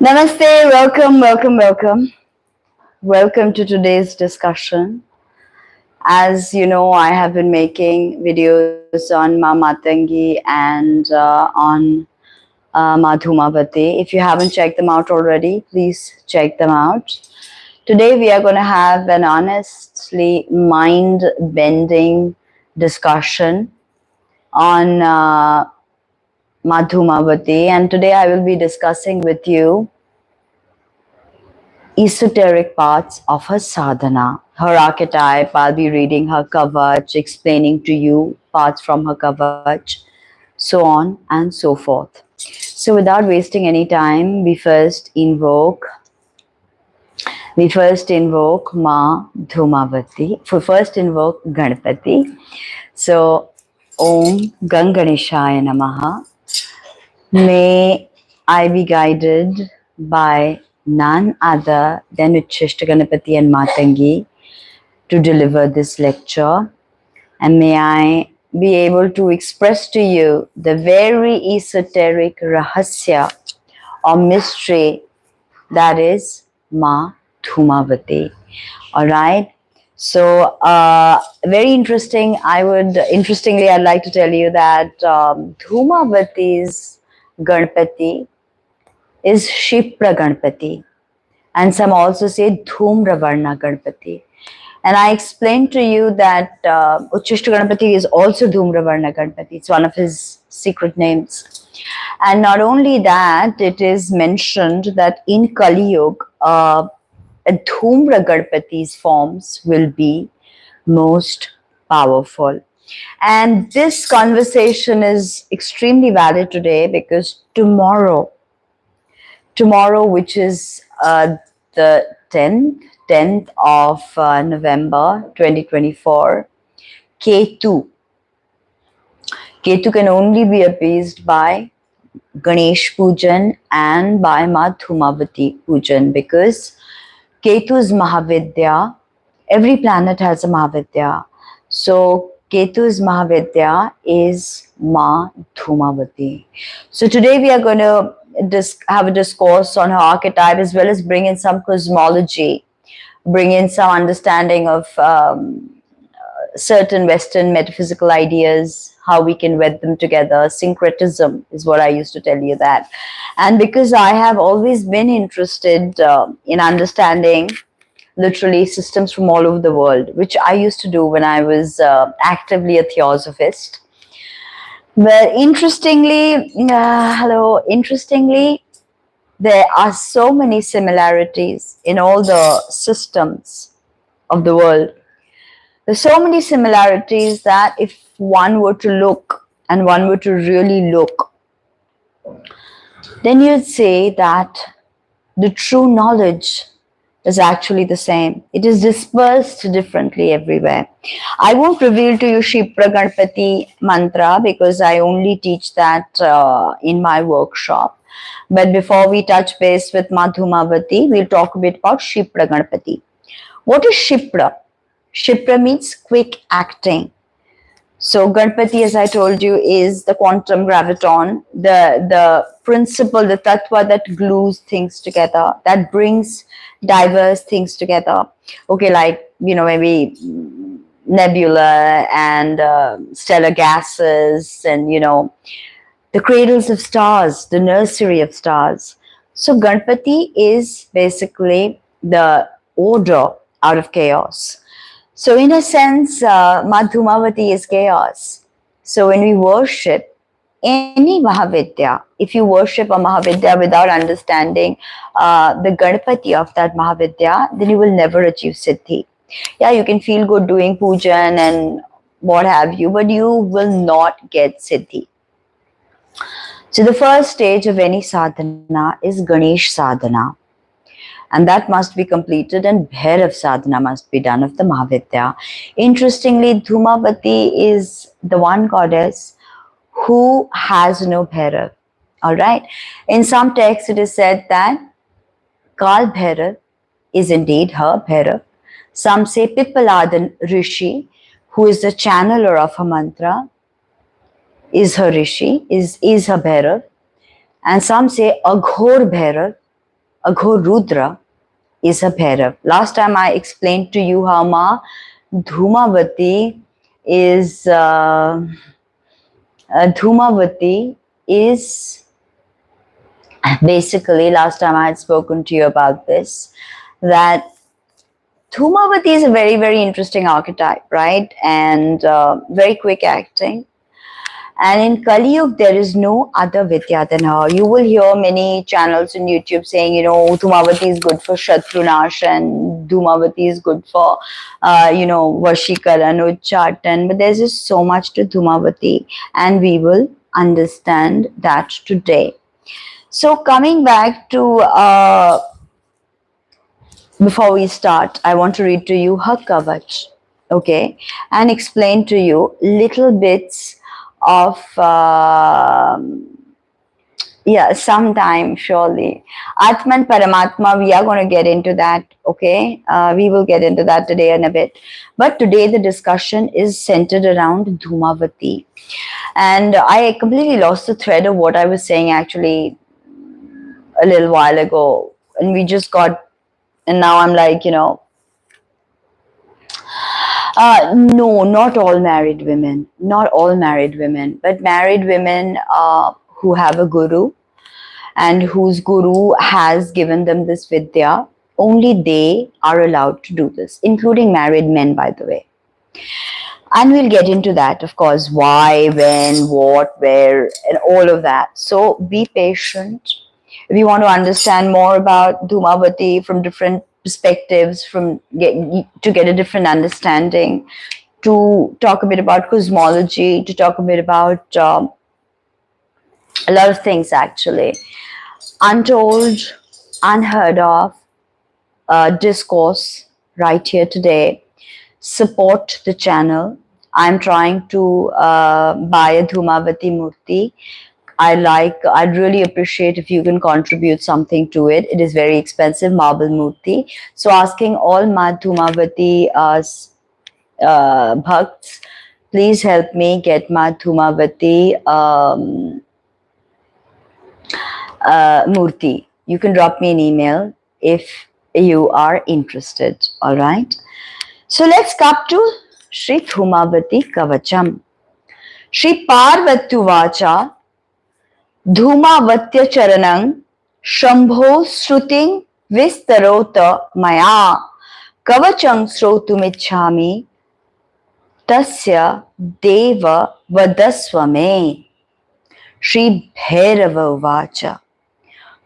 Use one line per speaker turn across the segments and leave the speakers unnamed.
Namaste, welcome. Welcome to today's discussion. As you know, I have been making videos on Ma Matangi and on Ma Dhumavati. If you haven't checked them out already, please check them out. Today we are going to have an honestly mind-bending discussion on Ma Dhumavati, and today I will be discussing with you esoteric parts of her sadhana, her archetype. I'll be reading her Kavach, explaining to you parts from her Kavach, so on and so forth. So without wasting any time, we first invoke Ma Dhumavati. First invoke Ganapati. So Om Ganganeshaya Namaha. May I be guided by none other than Uchishta Ganapati and Matangi to deliver this lecture, and may I be able to express to you the very esoteric rahasya or mystery that is Ma Dhumavati. All right. So very interesting. Interestingly, I'd like to tell you that Dhumavati's Ganapati is Shipra Ganapati, and some also say Dhumravarna Ganapati. And I explained to you that Uchishta Ganapati is also Dhumravarna Ganapati. It's one of his secret names. And not only that, it is mentioned that in Kali Yuga, Dhumra Ganapati's forms will be most powerful. And this conversation is extremely valid today because tomorrow, which is the 10th of November 2024, Ketu can only be appeased by Ganesh Pujan and by Ma Dhumavati Pujan, because Ketu is Mahavidya. Every planet has a Mahavidya. So Ketu's Mahavidya is Ma Dhumavati. So today we are going to have a discourse on her archetype, as well as bring in some cosmology, bring in some understanding of certain Western metaphysical ideas, how we can wed them together. Syncretism is what I used to tell you that. And because I have always been interested in understanding literally systems from all over the world, which I used to do when I was actively a theosophist. But interestingly, there are so many similarities in all the systems of the world. There's so many similarities that if one were to look, and one were to really look, then you'd say that the true knowledge is actually the same. It is dispersed differently everywhere. I won't reveal to you Shipra Ganapati mantra because I only teach that in my workshop. But before we touch base with Ma Dhumavati, we'll talk a bit about Shipra Ganapati. What is Shipra? Shipra means quick acting. So Ganapati, as I told you, is the quantum graviton, the principle, the tattva that glues things together, that brings diverse things together. Okay, like, maybe nebula and stellar gases, and, the cradles of stars, the nursery of stars. So Ganapati is basically the order out of chaos. So in a sense, Ma Dhumavati is chaos. So when we worship any Mahavidya, if you worship a Mahavidya without understanding the Ganapati of that Mahavidya, then you will never achieve Siddhi. Yeah, you can feel good doing pujan and what have you, but you will not get Siddhi. So the first stage of any sadhana is Ganesh sadhana. And that must be completed, and Bhairav sadhana must be done of the Mahavidya. Interestingly, Dhumavati is the one goddess who has no Bhairav. All right. In some texts, it is said that Kal Bhairav is indeed her Bhairav. Some say Pipaladan Rishi, who is the channeler of her mantra, is her Rishi, is her Bhairav. And some say Aghor Bhairav a Ghor Rudra is a Bhairav. Last time I explained to you how Ma Dhumavati is Dhumavati is basically, last time I had spoken to you about this, that Dhumavati is a very, very interesting archetype, right? And very quick acting. And in Kali Yuga, there is no other Vidya than her. You will hear many channels on YouTube saying, Dhumavati is good for Shatrunash and Dhumavati is good for, Vashikaran, Uchchatan. But there's just so much to Dhumavati, and we will understand that today. So coming back to, before we start, I want to read to you her Kavach, okay, and explain to you little bits of, sometime surely. Atman Paramatma, we are going to get into that, okay? We will get into that today in a bit. But today the discussion is centered around Dhumavati. And I completely lost the thread of what I was saying actually a little while ago. And we just got, and now I'm like, no, not all married women. Not all married women. But married women who have a guru and whose guru has given them this vidya, only they are allowed to do this, including married men, by the way. And we'll get into that, of course, why, when, what, where, and all of that. So be patient. If you want to understand more about Dhumavati from different perspectives, to get a different understanding, to talk a bit about cosmology, to talk a bit about a lot of things actually. Untold, unheard of discourse right here today. Support the channel. I'm trying to buy a Dhumavati Murti. I'd really appreciate if you can contribute something to it. It is very expensive, marble Murti. So asking all my Dhumavati bhakts, please help me get my Dhumavati Murti. You can drop me an email if you are interested. All right. So let's come to Sri Dhumavati Kavacham. Sri Parvatyu Vacha Dhumavatya Charanang Shambho Shruting Vistarota Maya Kavachang Srotumichhami Tasya Deva Vadaswame. Sri Bhairava Vacha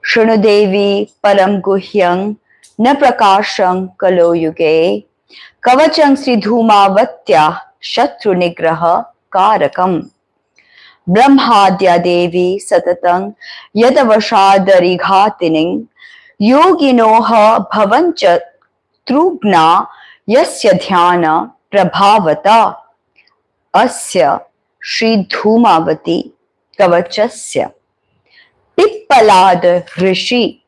Shrunudevi Param Guhyang Na Prakashang Kalo Yuge Kavachang Sri Dhumavatya Shatru Nigraha Karakam Brahmadya Devi Satatang Yadavashadari Ghatining Yoginoha Bhavancha Trugna Yasya Dhyana Prabhavata Asya Sri Dhumavati Kavachasya Pippalad Rishi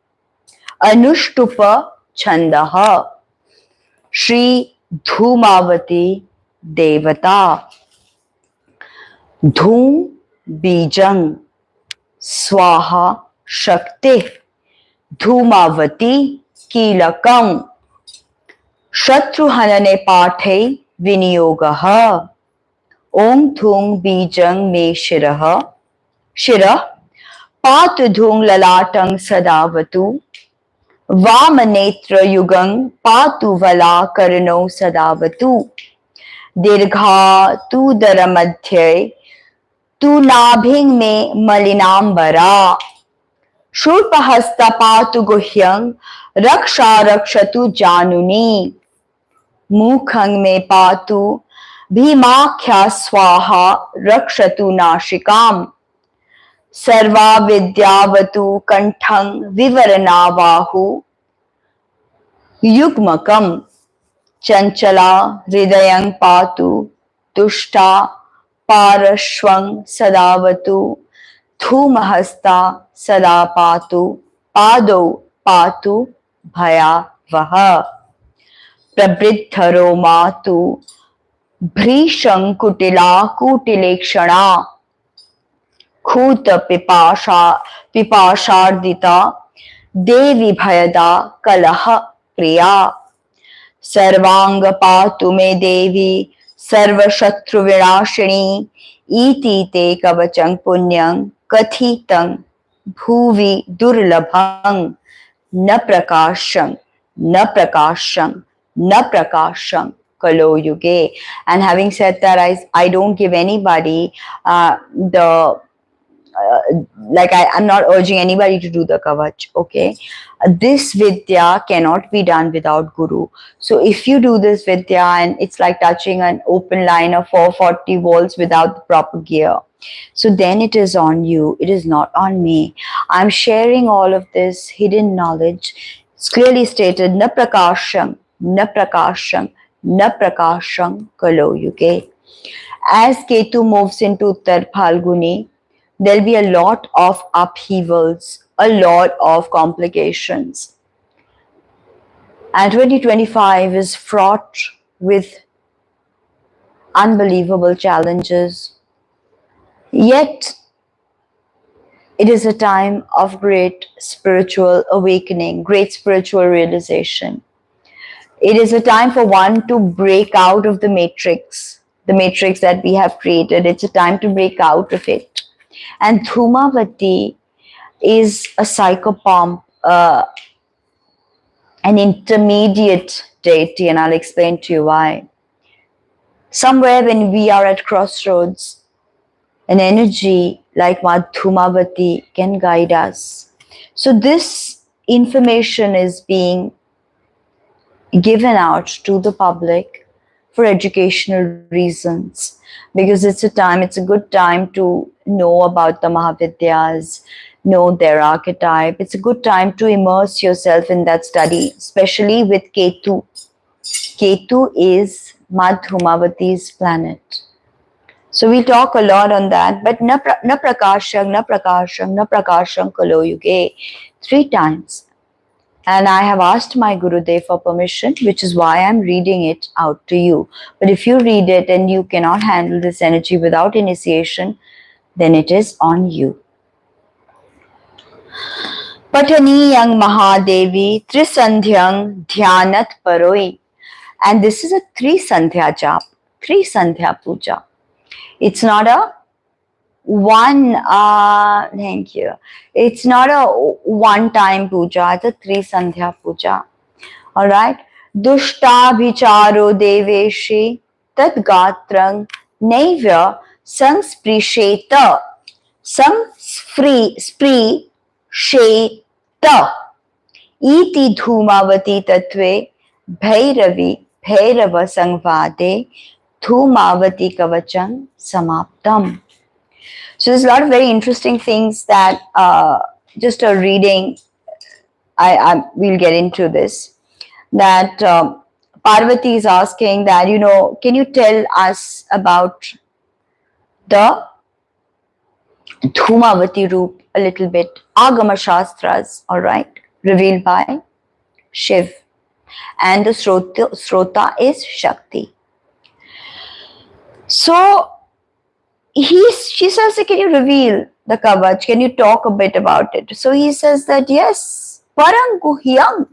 Anushtupa Chandaha Sri Dhumavati Devata Dhum Bijang Swaha Shakti Dhumavati Kilakam Shatruhanane Pathe Viniyogaha Om Dhum Bijang Me Shirah Pat Dhum Lalatang Sadavatu Vamanetra Yugang Patu Vala Karno Sadavatu Dirgha Tu Daramadhyay Tu Nabhing Me Malinambara Shurpahasta Patu Guhyang Raksha Rakshatu Januni Mukhang Me Patu Bhimakhya Swaha Rakshatu Nashikam Sarva Vidyavatu Kanthang Vivaranavahu Yugmakam Chanchala Hridayang Patu Tushta Parashwang Sadavatu Dhumahasta Sadapatu Pado Patu Bhayavaha Prabridharo Matu Bhrishang Kutila Kutilekshana Khuta Pipashardita Devi Bhayada Kalaha Priya Sarvanga Patu Me Devi Sarva Shatru Vinashini Iti Te Kavachang Punyang Kathitang Bhuvi Durlabhang Na Prakashang Na Prakashang Na Prakashang Kalo Yuge. And having said that, I don't give anybody the like I'm not urging anybody to do the Kavach, okay? This Vidya cannot be done without Guru. So if you do this Vidya and it's like touching an open line of 440 volts without the proper gear, so then it is on you, it is not on me. I'm sharing all of this hidden knowledge. It's clearly stated, Na Prakasham, Na Prakasham, Na Prakasham Kalo Yuge. As Ketu moves into Uttar Phalguni, there'll be a lot of upheavals, a lot of complications. And 2025 is fraught with unbelievable challenges. Yet, it is a time of great spiritual awakening, great spiritual realization. It is a time for one to break out of the matrix that we have created. It's a time to break out of it. And Dhumavati is a psychopomp, an intermediate deity, and I'll explain to you why. Somewhere when we are at crossroads, an energy like Dhumavati can guide us. So this information is being given out to the public for educational reasons, because it's a good time to know about the Mahavidyas, know their archetype. It's a good time to immerse yourself in that study, especially with Ketu. Ketu is Dhumavati's planet. So we'll talk a lot on that, but na prakasham, na prakasham, na prakasham kalo yuge, 3 times. And I have asked my Gurudev for permission, which is why I'm reading it out to you. But if you read it and you cannot handle this energy without initiation, then it is on you. Pataniyang Mahadevi Trisandhyang Dhyanat Paroi. And this is a 3 Sandhya jap, 3 Sandhya puja. It's not a thank you. It's not a one-time puja, it's a 3 Sandhya puja. Alright? Dushtabhicharo deveshi tad gatrang naivya sangsprisheta sangsprisheta iti dhumavati tatve bhairava sangvade dhumavati kavacham samaptam. So there's a lot of very interesting things that just a reading, we'll get into this. That Parvati is asking that, can you tell us about the Dhumavati Roop a little bit? Agama Shastras, alright, revealed by Shiv. And the Srota is Shakti. So, she says, can you reveal the Kavach? Can you talk a bit about it? So he says that, yes, Parang Guhyam,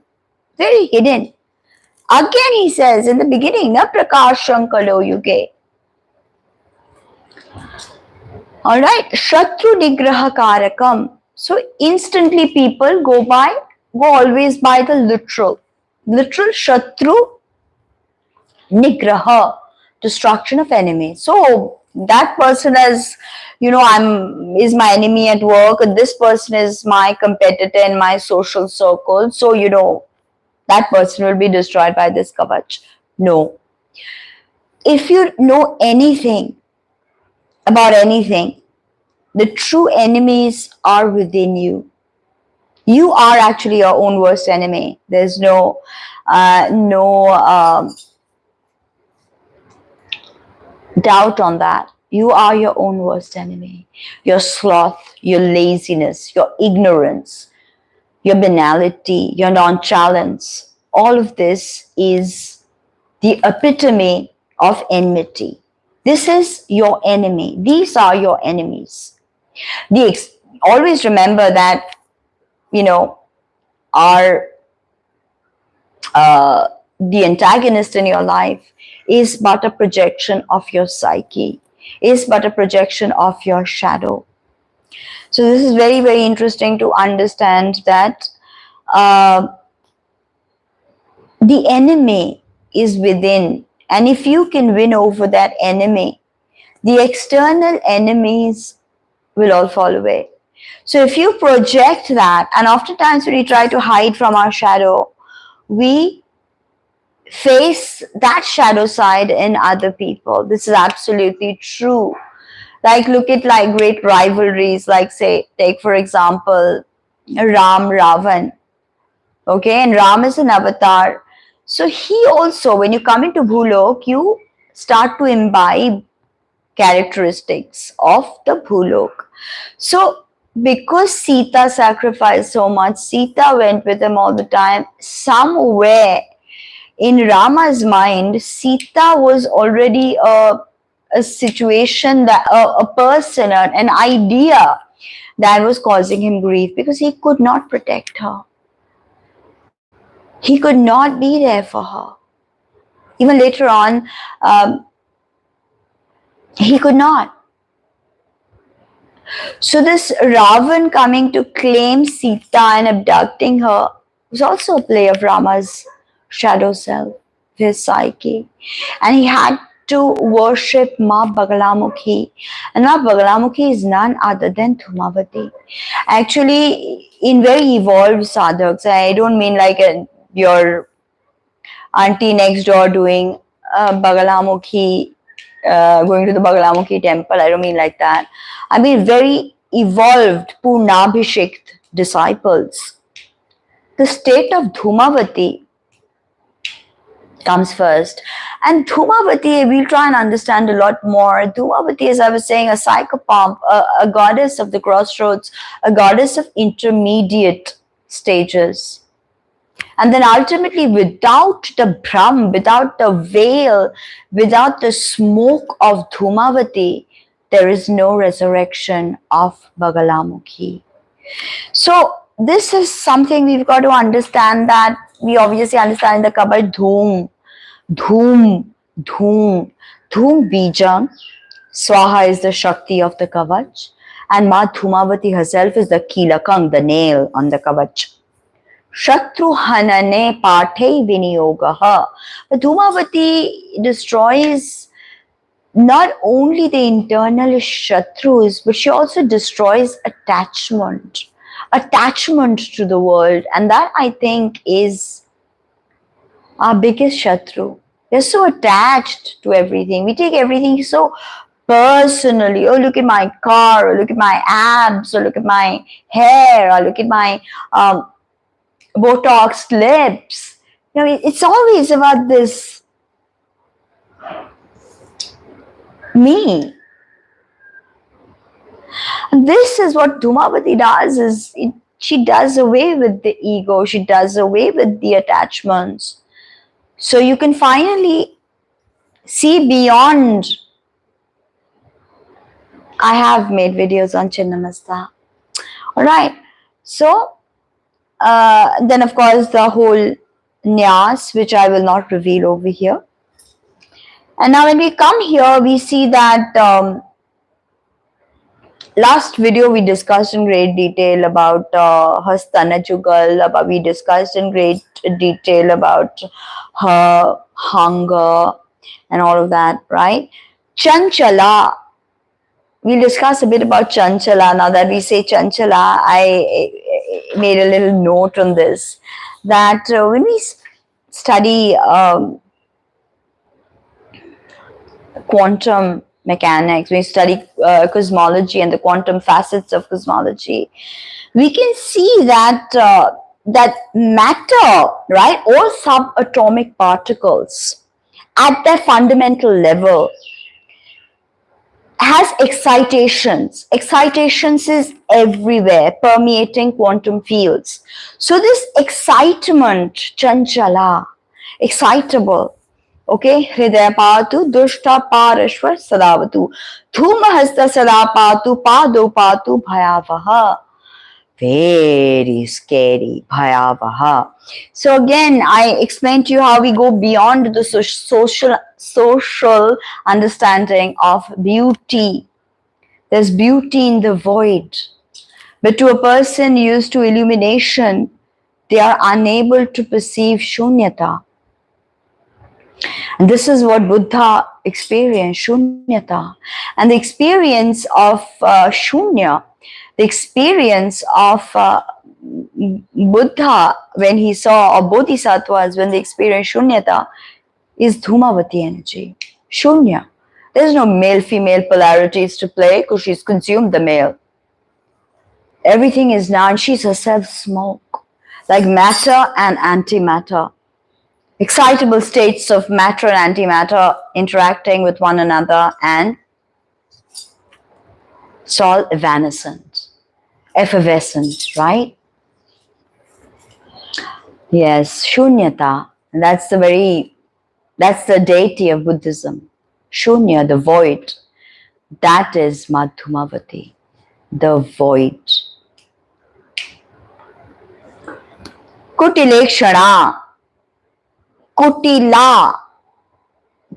very hidden. Again he says in the beginning, Na Prakasham Kalo Yuge. Alright, Shatru Nigraha Karakam. So instantly people go always by the literal. Literal Shatru Nigraha, destruction of enemy. So that person is my enemy at work, and this person is my competitor in my social circle. So, that person will be destroyed by this Kavach. No. If you know anything about anything, the true enemies are within you. You are actually your own worst enemy. There's no doubt on that. You are your own worst enemy. Your sloth, your laziness, your ignorance, your banality, your nonchalance, all of this is the epitome of enmity. This is your enemy. These are your enemies. Always remember that, are the antagonist in your life is but a projection of your psyche, is but a projection of your shadow. So this is very, very interesting to understand that the enemy is within, and if you can win over that enemy, the external enemies will all fall away. So if you project that, and oftentimes when we try to hide from our shadow, we face that shadow side in other people. This is absolutely true. Like, look at like great rivalries, like say, take for example, Ram Ravan. Okay, and Ram is an avatar. So he also, when you come into Bhulok, you start to imbibe characteristics of the Bhulok. So because Sita sacrificed so much, Sita went with him all the time. Somewhere in Rama's mind, Sita was already a situation, that a person, an idea that was causing him grief, because he could not protect her. He could not be there for her. Even later on, he could not. So this Ravan coming to claim Sita and abducting her was also a play of Rama's shadow self, his psyche. And he had to worship Ma Bagalamukhi. And Ma Bagalamukhi is none other than Dhumavati. Actually, in very evolved sadhaks, I don't mean like your auntie next door doing Bagalamukhi, going to the Bagalamukhi temple. I don't mean like that. I mean very evolved Purnabhishekt disciples. The state of Dhumavati comes first. And Dhumavati, we'll try and understand a lot more. Dhumavati, as I was saying, a psychopomp, a goddess of the crossroads, a goddess of intermediate stages. And then ultimately, without the Brahm, without the veil, without the smoke of Dhumavati, there is no resurrection of Bagalamukhi. So this is something we've got to understand, that we obviously understand the Kavach Dhum, Dhum, Dhum, Dhum Bijam. Swaha is the Shakti of the Kavach, and Ma Dhumavati herself is the Kilakang, the nail on the Kavach. Shatru Hanane Pathe Viniyogaha. But Dhumavati destroys not only the internal Shatrus, but she also destroys attachment to the world. And that, I think, is our biggest Shatru. We're so attached to everything. We take everything so personally. Oh, look at my car, or look at my abs, or look at my hair, or look at my Botox lips. You know, it's always about this me. And this is what Dhumavati does, is she does away with the ego, she does away with the attachments. So you can finally see beyond. I have made videos on Chinnamasta. Alright, so then of course the whole Nyas, which I will not reveal over here. And now when we come here, we see that last video we discussed in great detail about her Stana Jugal, we discussed in great detail about her hunger and all of that, right? Chanchala, we'll discuss a bit about Chanchala. Now that we say Chanchala, I made a little note on this, that when we study quantum mechanics, we study cosmology and the quantum facets of cosmology, we can see that that matter, right, all subatomic particles at their fundamental level has excitations. Excitations is everywhere, permeating quantum fields. So this excitement, chanchala, excitable, okay, hridaya patu, dushta parashvar sadavatu, dhumahasta sadapatu, pado patu bhayavaha. very scary, bhayavaha. So again, I explained to you how we go beyond the social understanding of beauty. There's beauty in the void. But to a person used to illumination, they are unable to perceive shunyata. And this is what Buddha experienced, shunyata. And the experience of shunya, the experience of Buddha when he saw, or bodhisattvas when they experienced shunyata, is Dhumavati energy, shunya. There's no male-female polarities to play because she's consumed the male. Everything is now, and she's herself smoke, like matter and antimatter. Excitable states of matter and antimatter interacting with one another, and it's all evanescent, effervescent, right? Yes, shunyata. And that's the deity of Buddhism. Shunya, the void. That is Madhumavati, the void. Kutilekshana. Kutila.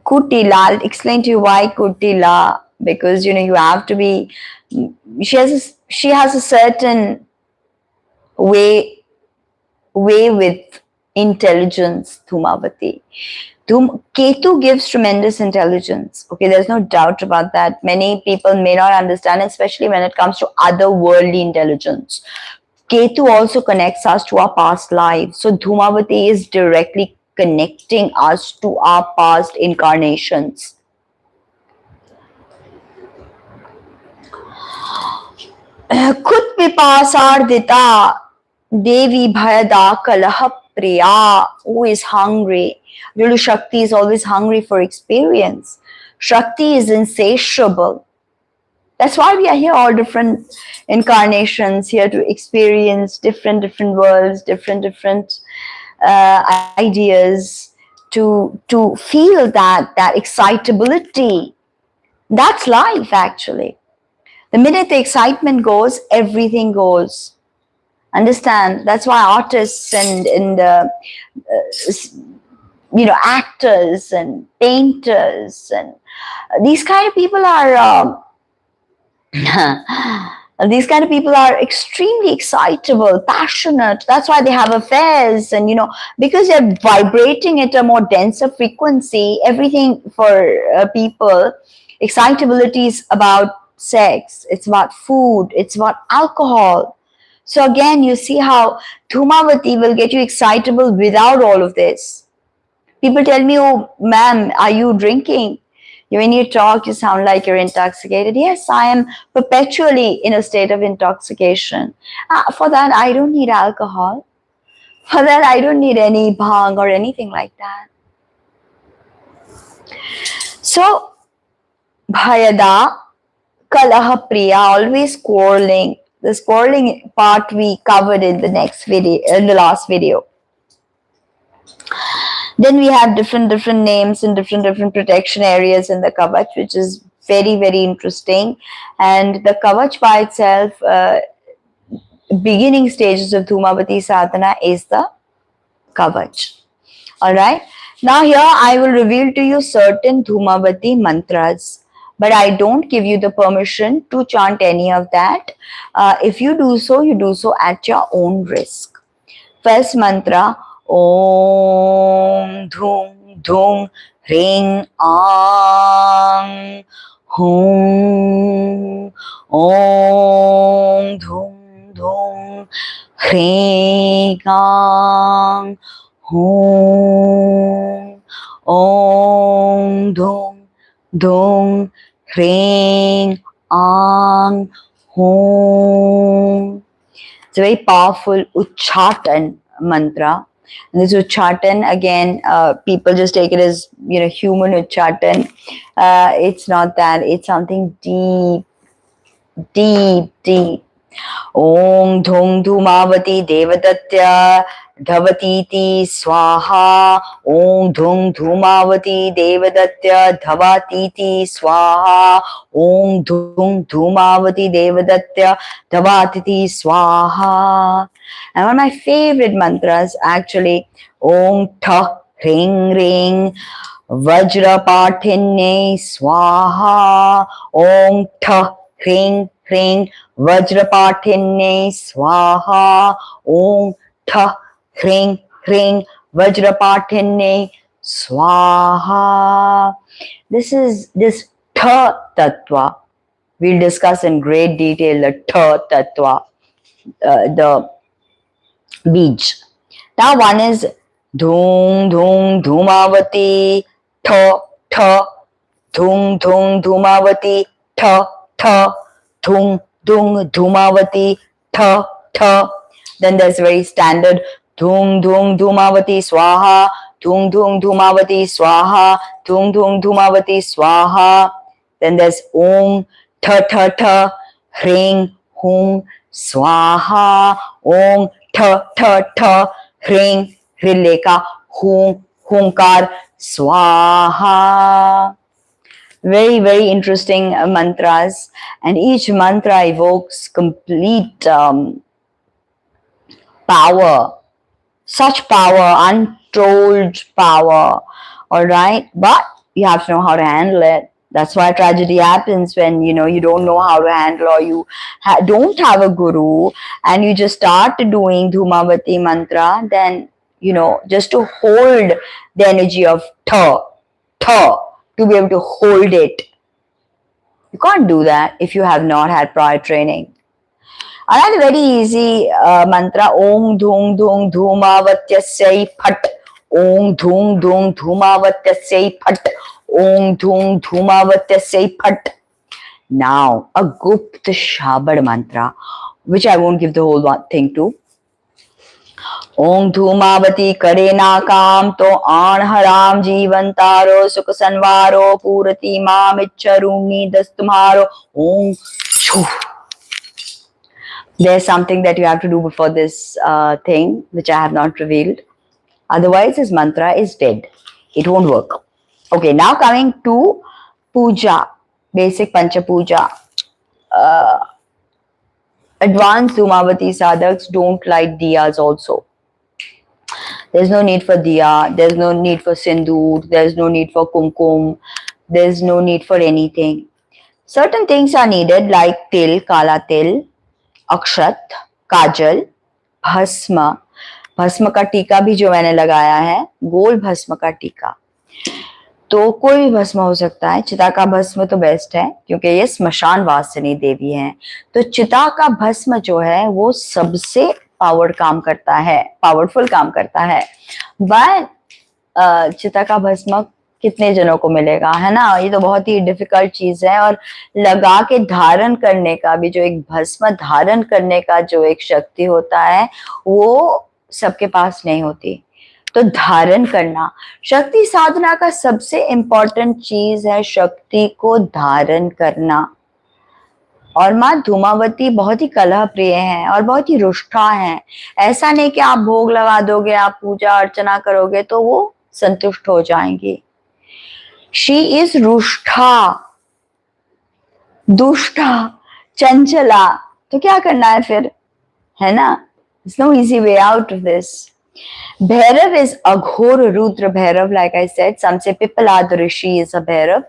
I'll explain to you why Kutila. Because you have to be. She has a certain way with intelligence. Dhumavati. Ketu gives tremendous intelligence. Okay, there's no doubt about that. Many people may not understand, especially when it comes to otherworldly intelligence. Ketu also connects us to our past lives. So Dhumavati is directly connecting us to our past incarnations. Khut pipasardita Devi bhayada kalaha priya, who is hungry. Really, Shakti is always hungry for experience. Shakti is insatiable. That's why we are here, all different incarnations, here to experience different worlds, different ideas, to feel that excitability. That's life, actually. The minute the excitement goes, everything goes. Understand? That's why artists and actors and painters and these kind of people are extremely excitable, passionate. That's why they have affairs, and because they're vibrating at a more denser frequency. Everything for people, excitability is about sex, it's about food, it's about alcohol. So again, you see how Dhumavati will get you excitable without all of this. People tell me, "Oh, ma'am, are you drinking?" When you talk, you sound like you're intoxicated. Yes, I am perpetually in a state of intoxication. For that, I don't need alcohol. For that, I don't need any bhang or anything like that. So, bhayada, kalaha priya, always quarreling. This quarreling part we covered in the last video. Then we have different names and different protection areas in the Kavach, which is very interesting. And the Kavach by itself, beginning stages of Dhumavati Sadhana is the Kavach. Alright. Now here I will reveal to you certain Dhumavati Mantras. But I don't give you the permission to chant any of that. If you do so, you do so at your own risk. First mantra, Om Dhum Dhum Ring Ang Hum Om Dhum Dhum Ring Ang Hum Om Dhum Dhum Ring Ang Hum. It's a very powerful Uchchatan mantra. And this Uchchatan, again, people just take it as, human Uchchatan. It's not that. It's something deep. Om Dhum Dhumavati Devadatya Dhavatiti Swaha. Om Dhum Dhumavati Devadatya Dhavatiti Swaha. Om Dhum Dhumavati Devadatya Dhavatiti Swaha. And one of my favorite mantras actually, Om Tha Ring Ring Vajrapathinne Swaha. Om Tha Ring Ring Vajrapathinne Swaha. Om Tha Ring Ring Vajrapathinne Swaha. This Tha Tattva. We'll discuss in great detail the Tha Tattva, the Bij. Now one is Dhum Dhum Dhumavati Tha Tha Dhum Dhum Dhumavati Tha Tha Dhum Dhum Dhumavati Tha Tha. Then there's very standard Dhum Dhum Dhumavati Swaha, Dhum Dhum Dhumavati Swaha, Dhum Dhum Dhumavati Swaha. Then there's Om Tha Tha Tha Hring Hum Swaha. Om Tha Tha Tha Hring Hrileka Hum Humkar Swaha. Very, very interesting mantras, and each mantra evokes complete power, such power, untold power. All right, but you have to know how to handle it. That's why tragedy happens when you don't know how to handle, or you don't have a guru, and you just start doing Dhumavati mantra. Then just to hold the energy of Tha, to be able to hold it. You can't do that if you have not had prior training. Another very easy mantra, Om Dhum Dhum Dhumavatyasai Phat. Om Dhum Dhum Dhumavatyasai Phat. Om Dhum Dhumavatyasai Phat. Now, a Gupta Shabad mantra, which I won't give the whole thing to. Om Dhumavati Kare Nakam To An Haram Jivantaro Sukha Sanvaro Purati Mamiccharuni Dastumharo. Om Choo. There's something that you have to do before this thing, which I have not revealed. Otherwise, this mantra is dead. It won't work. Okay, now coming to puja, basic Pancha Puja. Advanced Dhumavati sadhaks don't light diyas also. There's no need for diya, there's no need for sindoor, there's no need for kumkum, there's no need for anything. Certain things are needed like til, kala til, अक्षत, काजल, भस्म. भस्म का टीका भी जो मैंने लगाया है, गोल भस्म का टीका. तो कोई भी भस्म हो सकता है. चिता का भस्म तो बेस्ट है क्योंकि ये स्मशान वासिनी देवी हैं. तो चिता का भस्म जो है वो सबसे पावरफुल काम करता है. बट चिता का भस्म कितने जनों को मिलेगा, है ना. ये तो बहुत ही डिफिकल्ट चीज है. और लगा के धारण करने का भी, जो एक भस्म धारण करने का जो एक शक्ति होता है, वो सबके पास नहीं होती. तो धारण करना, शक्ति साधना का सबसे इंपॉर्टेंट चीज है शक्ति को धारण करना. और माँ धूमावती बहुत ही कलह प्रिय हैं और बहुत ही रुष्ठा हैं. ऐसा नहीं कि आप भोग लगा दोगे, आप पूजा अर्चना करोगे तो वो संतुष्ट हो जाएंगी. She is रुष्ठा, दुष्टा, Chanchala. तो क्या करना है फिर, है ना. There's no easy way out of this. Bhairav is Aghor Rudra Bhairav, like I said. Some say Pippalad Rishi is a Bhairav.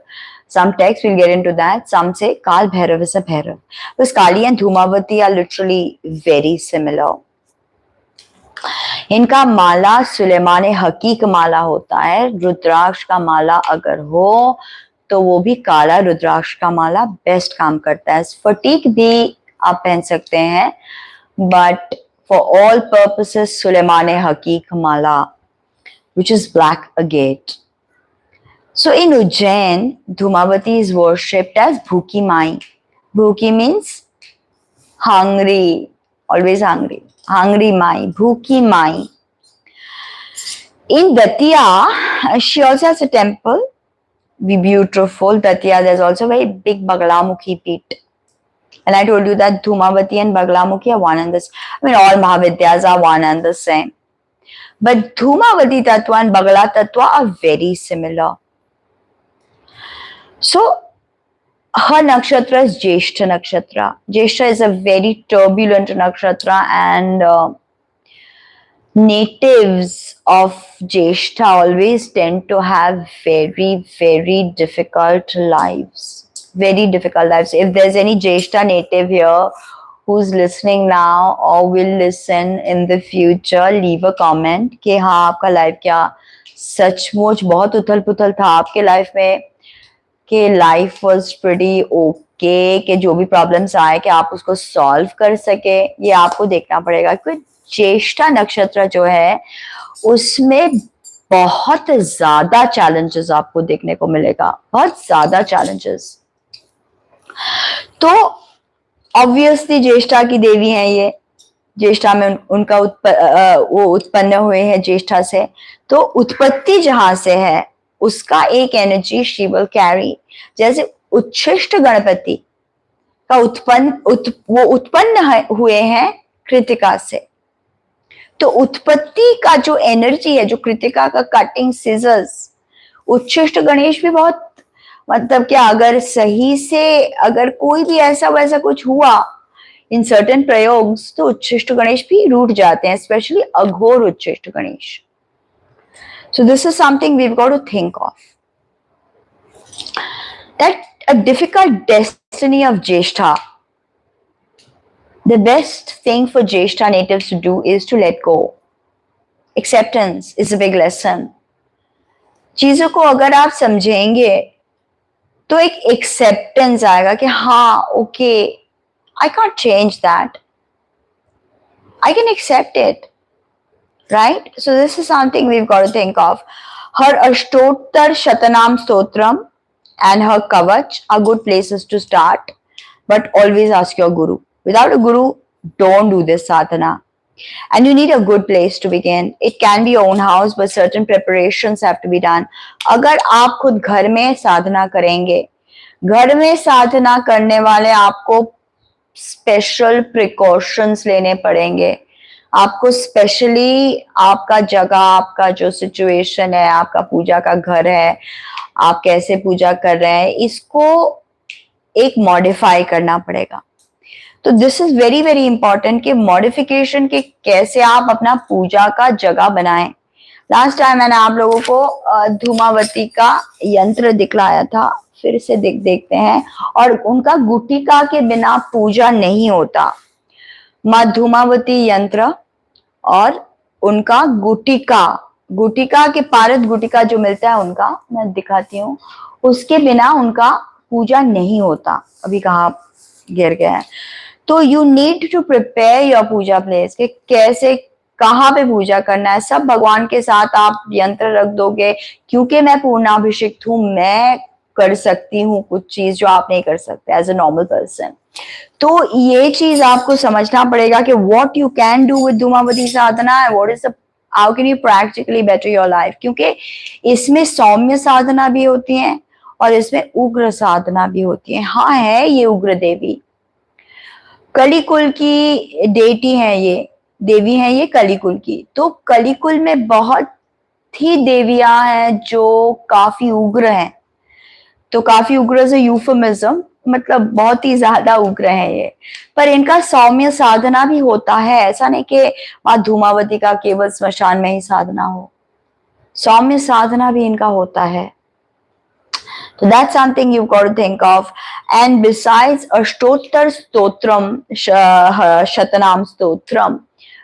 Some texts will get into that. Some say Kal Bhairav is a Bhairav. Because Kali and Dhumavati are literally very similar. इनका माला सुलेमान हकीक माला होता है. रुद्राक्ष का माला अगर हो तो वो भी काला रुद्राक्ष का माला बेस्ट काम करता है. फटीक भी आप पहन सकते हैं, but for all purposes Suleman hakik mala, which is black agate. So in Ujjain, Dhumavati is worshipped as Bhuki Mai. Bhuki means hungry, always hungry. Hungry Mai, Bhuki Mai. In Datia, she also has a temple. Be beautiful. Datia, there's also a very big Bagalamukhi Peeth. And I told you that Dhumavati and Baglamukhi are one and the same. I mean, all Mahavidyas are one and the same. But Dhumavati Tattva and Bagla Tattva are very similar. So, her nakshatra is Jyeshtha nakshatra. Jyeshtha is a very turbulent nakshatra, and natives of Jyeshtha always tend to have very, very difficult lives. Very difficult lives. If there's any Jyeshtha native here who's listening now or will listen in the future, leave a comment कि हाँ आपका life क्या सचमुच बहुत उथल पुथल था आपके लाइफ में, कि लाइफ वॉज प्रीटी ओके, कि जो भी प्रॉब्लम्स आए कि आप उसको सॉल्व कर सके. ये आपको देखना पड़ेगा क्योंकि ज्येष्ठा नक्षत्र जो है उसमें बहुत ज्यादा चैलेंजेस आपको देखने को मिलेगा, बहुत ज्यादा चैलेंजेस. तो ऑब्वियसली ज्येष्ठा की देवी है ये, ज्येष्ठा में उनका वो उत्पन्न हुए हैं ज्येष्ठा से, तो उत्पत्ति जहां से है उसका एक एनर्जी शी विल कैरी. जैसे उच्छिष्ट गणपति का वो उत्पन्न हुए हैं कृतिका से, तो उत्पत्ति का जो एनर्जी है, जो कृतिका का कटिंग सीजर्स, उच्छिष्ट गणेश भी बहुत, मतलब क्या अगर सही से अगर कोई भी ऐसा वैसा कुछ हुआ इन सर्टेन प्रयोग्स तो उच्छिष्ट गणेश भी रूठ जाते हैं, specially Aghor Uchchhishta Ganesh. So this is something we've got to think of. That a difficult destiny of Jyeshtha, the best thing for Jyeshtha natives to do is to let go. Acceptance is a big lesson. चीजों को अगर आप समझेंगे तो एक acceptance आएगा कि हाँ okay, I can't change that. I can accept it. Right? So this is something we've got to think of. Her Ashtottar Shatanam Stotram and her Kavach are good places to start, but always ask your guru. Without a guru, don't do this sadhana. And you need a good place to begin. It can be your own house, but certain preparations have to be done. अगर आप खुद घर में साधना करेंगे, घर में साधना करने वाले आपको स्पेशल प्रिकॉशंस लेने पड़ेंगे. आपको स्पेशली आपका जगह, आपका जो सिचुएशन है, आपका पूजा का घर है, आप कैसे पूजा कर रहे हैं, इसको एक मॉडिफाई करना पड़ेगा. तो this is very very important कि मॉडिफिकेशन के कैसे आप अपना पूजा का जगह बनाएं. लास्ट टाइम मैंने आप लोगों को धूमावती का यंत्र दिखलाया था, फिर से देखते हैं. और उनका गुटिका के बिना पूजा नहीं होता. माँ धूमावती यंत्र और उनका गुटिका के पारद गुटिका जो मिलता है उनका, मैं दिखाती हूँ, उसके बिना उनका पूजा नहीं होता. अभी कहाँ गिर गया है. तो you need to prepare your puja place कि कैसे कहाँ पे पूजा करना है. सब भगवान के साथ आप यंत्र रख दोगे, क्योंकि मैं पूर्णाभिषिक्त हूँ, मैं कर सकती हूँ कुछ चीज जो आप नहीं कर सकते एज अ नॉर्मल पर्सन. तो ये चीज आपको समझना पड़ेगा कि what you can do with Dhumavati Sadhana and what is the how can you practically better your life. क्योंकि इसमें सौम्य साधना भी होती है और इसमें उग्र साधना भी होती है. हाँ, है ये उग्र देवी, कलिकुल की डेटी है, ये देवी है ये कलिकुल की. तो कलिकुल में बहुत ही देवियां हैं जो काफी उग्र हैं. तो काफी उग्र से यूफेमिज्म, मतलब बहुत ही ज्यादा उग्र है ये. पर इनका सौम्य साधना भी होता है. ऐसा नहीं कि माँ धूमावती का केवल स्मशान में ही साधना हो, सौम्य साधना भी इनका होता है. So that's something you've got to think of. And besides Ashtottar Stotram, Shatanam Stotram,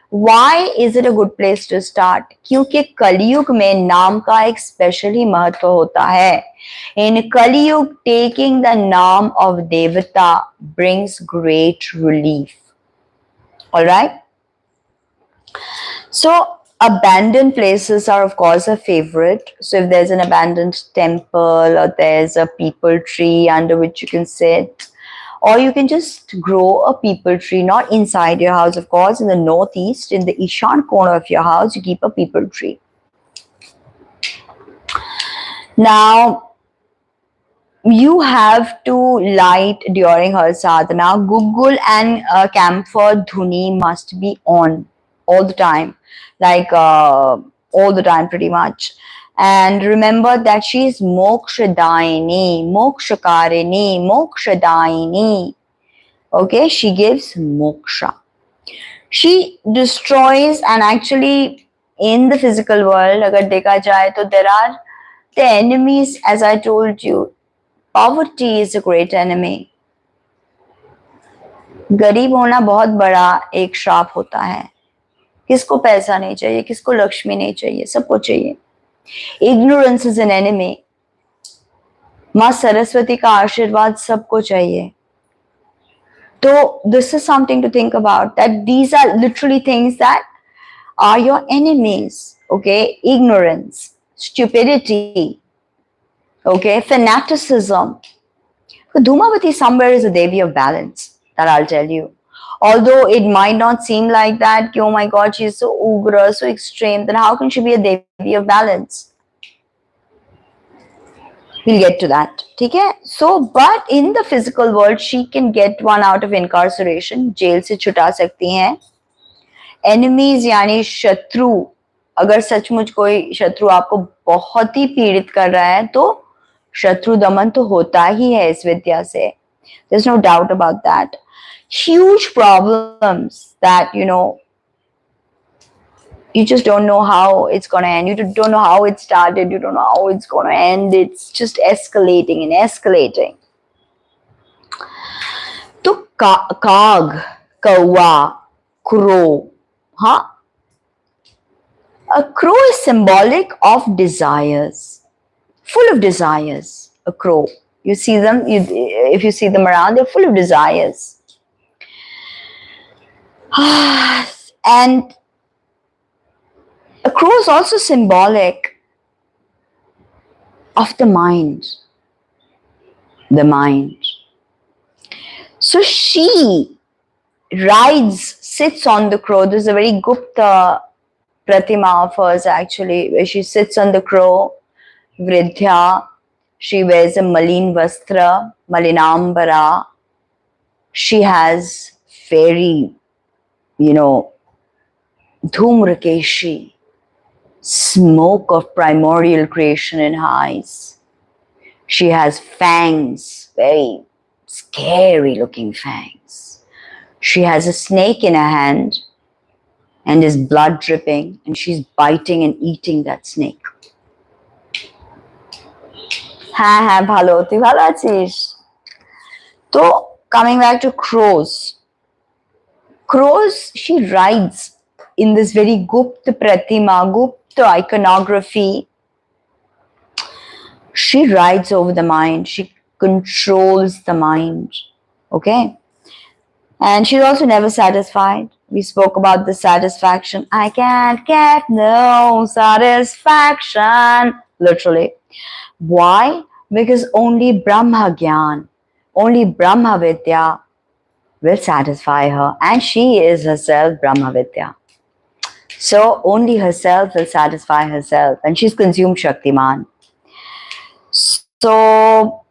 why is it a good place to start? क्योंकि कलियुग में नाम का एक स्पेशली महत्व होता है. In Kaliyug, taking the name of Devata brings great relief. All right? So abandoned places are of course a favorite. So if there's an abandoned temple or there's a peepal tree under which you can sit, or you can just grow a peepal tree, not inside your house of course, in the northeast, in the Ishan corner of your house, you keep a peepal tree. Now, you have to light during her sadhana. Google and camphor dhuni must be on all the time, like all the time pretty much. And remember that she is mokshadaini, mokshakarini, mokshadaini. Okay, she gives moksha. She destroys, and actually in the physical world, agar dekha jaye, to there are the enemies, as I told you. Poverty is a great enemy. गरीब होना बहुत बड़ा एक श्राप होता है. किसको पैसा नहीं चाहिए, किसको लक्ष्मी नहीं चाहिए, सबको चाहिए. Ignorance is an enemy. माँ सरस्वती का आशीर्वाद सबको चाहिए. So this is something to think about, that these are literally things that are your enemies. Okay, ignorance, stupidity, okay, fanaticism. Dhumavati somewhere is a Devi of balance, that I'll tell you. Although it might not seem like that, oh my god, she's so ugra, so extreme, then how can she be a Devi of balance? We'll get to that. Okay? So, but in the physical world, she can get one out of incarceration. Jail se छुटा सकती हैं. Enemies यानी शत्रु. अगर सचमुच कोई शत्रु आपको बहुत ही पीड़ित कर रहा है, तो शत्रु दमन तो होता ही है इस विद्या से. There's no doubt about that. Huge problems that, you just don't know how it's going to end. You don't know how it started. You don't know how it's going to end. It's just escalating and escalating. So, kag, kawa, crow. Huh? A crow is symbolic of desires. Full of desires, a crow. You see them, if you see them around, they're full of desires. And a crow is also symbolic of the mind. The mind. So she sits on the crow. This is a very Gupta pratima of hers actually, where she sits on the crow. Vidhya. She wears a malin vastra, malinambara. She has very, dhumrakeshi, smoke of primordial creation in her eyes. She has fangs, very scary looking fangs. She has a snake in her hand and is blood dripping, and she's biting and eating that snake. Bhalo hoti, bhalo achish. So, coming back to crows. Crows, she rides in this very Gupta pratima, Gupta iconography. She rides over the mind. She controls the mind. Okay? And she's also never satisfied. We spoke about the satisfaction. I can't get no satisfaction. Literally. Why? Because only Brahma Gyan, only Brahma Vidya will satisfy her. And she is herself Brahma Vidya. So only herself will satisfy herself. And she's consumed Shaktiman. So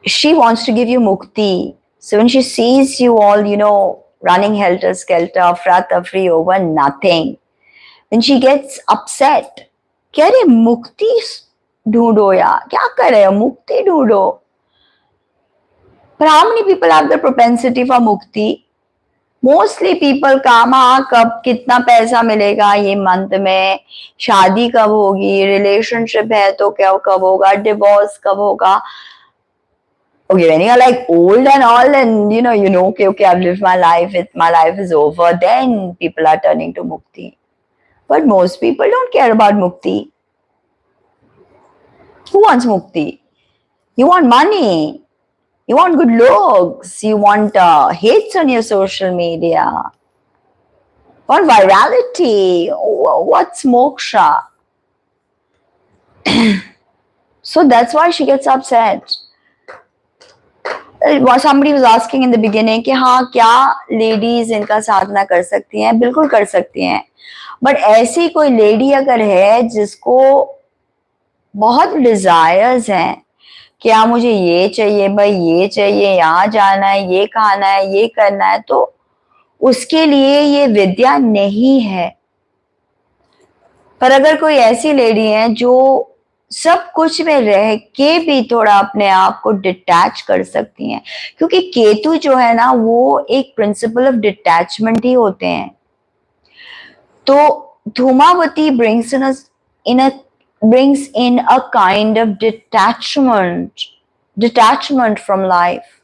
she wants to give you mukti. So when she sees you all, running helter-skelter, afra-tafri over nothing, then she gets upset. क्या रे मुक्ति ढूंढो यार, क्या कर रहे हो, मुक्ति ढूंढो. But how many people have the propensity for mukti? Mostly people काम, कब कितना पैसा मिलेगा ये मंथ में, शादी कब होगी, रिलेशनशिप है तो क्या कब होगा, डिवोर्स कब होगा. Okay, when you're like old and all, and okay, I've lived my life, my life is over, then people are turning to mukti. But most people don't care about mukti. Who wants mukti? You want money. You want good looks. You want hits on your social media. You want virality. What's moksha? So that's why she gets upset. Somebody was asking in the beginning कि हाँ क्या ladies इनका साधना कर सकती हैं? बिल्कुल कर सकती हैं. But ऐसी कोई lady अगर है जिसको बहुत desires हैं, कि हाँ मुझे ये चाहिए भाई, ये चाहिए, यहाँ जाना है, ये खाना है, ये करना है, तो उसके लिए ये विद्या नहीं है। पर अगर कोई ऐसी लेडी है जो सब कुछ में रह के भी थोड़ा अपने आप को डिटैच कर सकती हैं, क्योंकि केतु जो है ना वो एक प्रिंसिपल ऑफ डिटैचमेंट ही होते हैं। तो Dhumavati brings in a kind of detachment from life.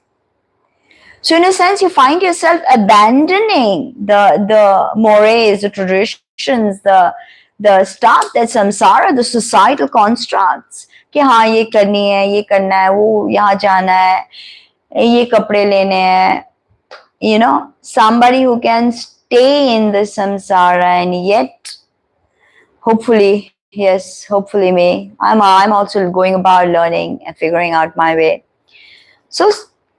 So in a sense, you find yourself abandoning the mores, the traditions, the stuff that samsara, the societal constructs, कि हाँ ये करनी है, ये करना है, वो यहाँ जाना है, ये कपड़े लेने हैं, you know, somebody who can stay in the samsara and yet, hopefully, yes, hopefully me, I'm also going about learning and figuring out my way. So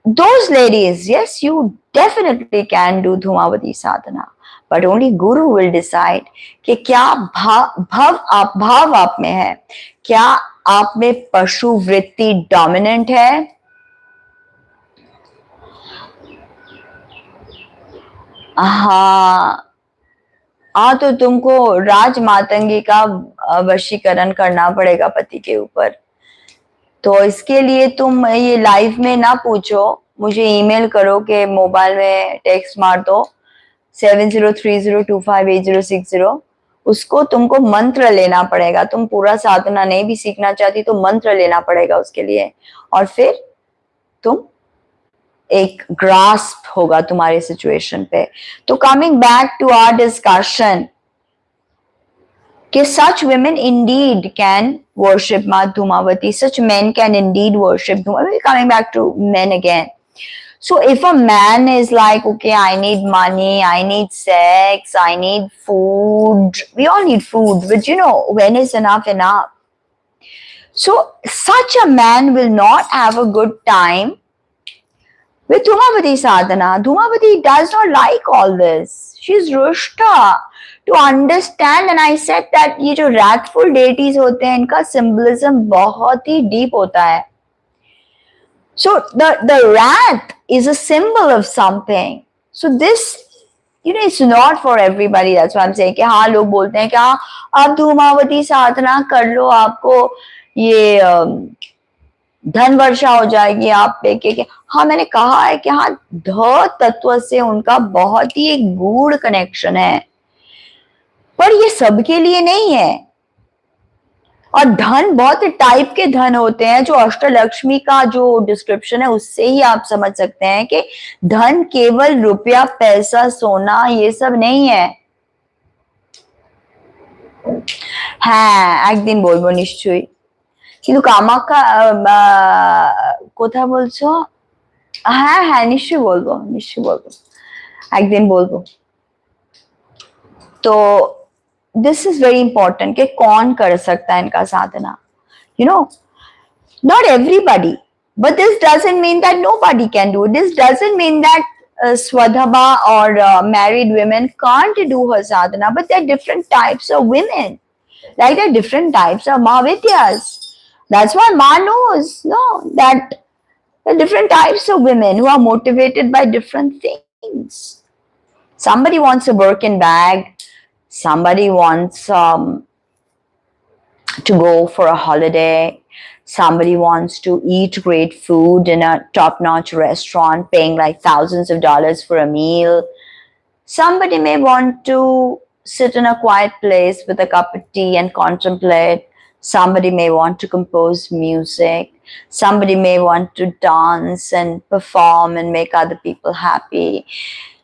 those ladies, yes, you definitely can do Dhumavati Sadhana, but only Guru will decide कि क्या भाव आप में है, क्या आप में पशु वृत्ति डोमिनेंट है, हाँ तो तुमको राजमातंगी का वशीकरण करना पड़ेगा पति के ऊपर। तो इसके लिए तुम ये लाइव में ना पूछो, मुझे ईमेल करो कि मोबाइल में टेक्स्ट मार दो 7030258060, उसको तुमको मंत्र लेना पड़ेगा। तुम पूरा साधना नहीं भी सीखना चाहती तो मंत्र लेना पड़ेगा उसके लिए, और फिर तुम एक ग्रास्प होगा तुम्हारी सिचुएशन पे। तो coming back to our discussion कि such women indeed can worship Ma Dhumavati, such men can indeed worship Dhumavati. Coming back to men again. So if a man is like, okay, I need money, I need sex, I need food, we all need food, but you know, when is enough enough? So such a man will not have a good time with Dhumavati sadhana. Dhumavati does not like all this. She's rushta to understand, and I said that ये जो wrathful deities होते हैं इनका symbolism बहुत ही deep होता है. So the wrath is a symbol of something. So this, you know, it's not for everybody. That's why I'm saying कि हाँ लोग बोलते हैं कि हाँ आप धूमावती साधना कर लो, आपको ये धन वर्षा हो जाएगी आप पे के। हाँ मैंने कहा है कि हाँ ध तत्व से उनका बहुत ही एक गूढ़ कनेक्शन है, पर ये सबके लिए नहीं है। और धन बहुत टाइप के धन होते हैं, जो अष्टलक्ष्मी का जो डिस्क्रिप्शन है उससे ही आप समझ सकते हैं कि धन केवल रुपया, पैसा, सोना ये सब नहीं है। হ্যাঁ একদিন বলবো নিশ্চয়ই, কিন্তু কামাখ্যা কোথা বলছো? হ্যাঁ হ্যাঁ নিশ্চয়ই বলবো, নিশ্চয়ই বলবো, একদিন বলবো। तो this is very important कि कौन कर सकता है इनका साधना, you know, not everybody, but this doesn't mean that nobody can do it. This doesn't mean that swadhaba or married women can't do her sadhana, but there are different types of women, like there are different types of Mahavidyas. That's why Ma knows, no, that there are different types of women who are motivated by different things. Somebody wants a Birkin bag, somebody wants to go for a holiday, somebody wants to eat great food in a top-notch restaurant, paying like thousands of dollars for a meal. Somebody may want to sit in a quiet place with a cup of tea and contemplate. Somebody may want to compose music. Somebody may want to dance and perform and make other people happy.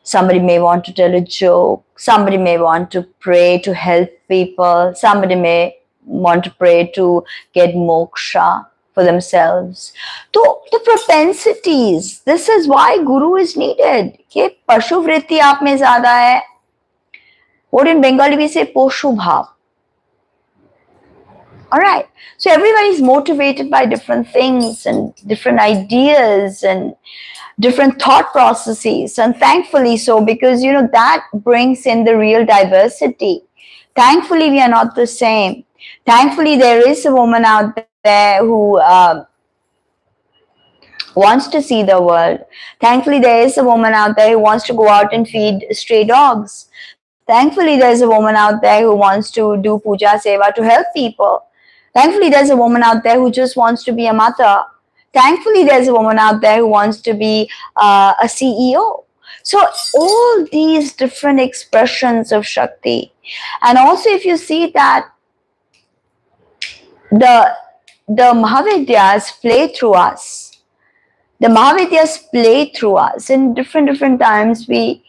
Somebody may want to tell a joke. Somebody may want to pray to help people. Somebody may want to pray to get moksha for themselves. So the propensities, this is why Guru is needed. कि पशु वृत्ति आप में ज़्यादा है. What in Bengali we say poshu bhav. All right. So everybody is motivated by different things and different ideas and different thought processes, and thankfully so, because you know that brings in the real diversity. Thankfully we are not the same. Thankfully there is a woman out there who wants to see the world. Thankfully, there is a woman out there who wants to go out and feed stray dogs. Thankfully, there's a woman out there who wants to do puja seva to help people. Thankfully, there's a woman out there who just wants to be a mother. Thankfully, there's a woman out there who wants to be a CEO. So, all these different expressions of Shakti. And also, if you see that the Mahavidyas play through us, the Mahavidyas play through us in different times. We,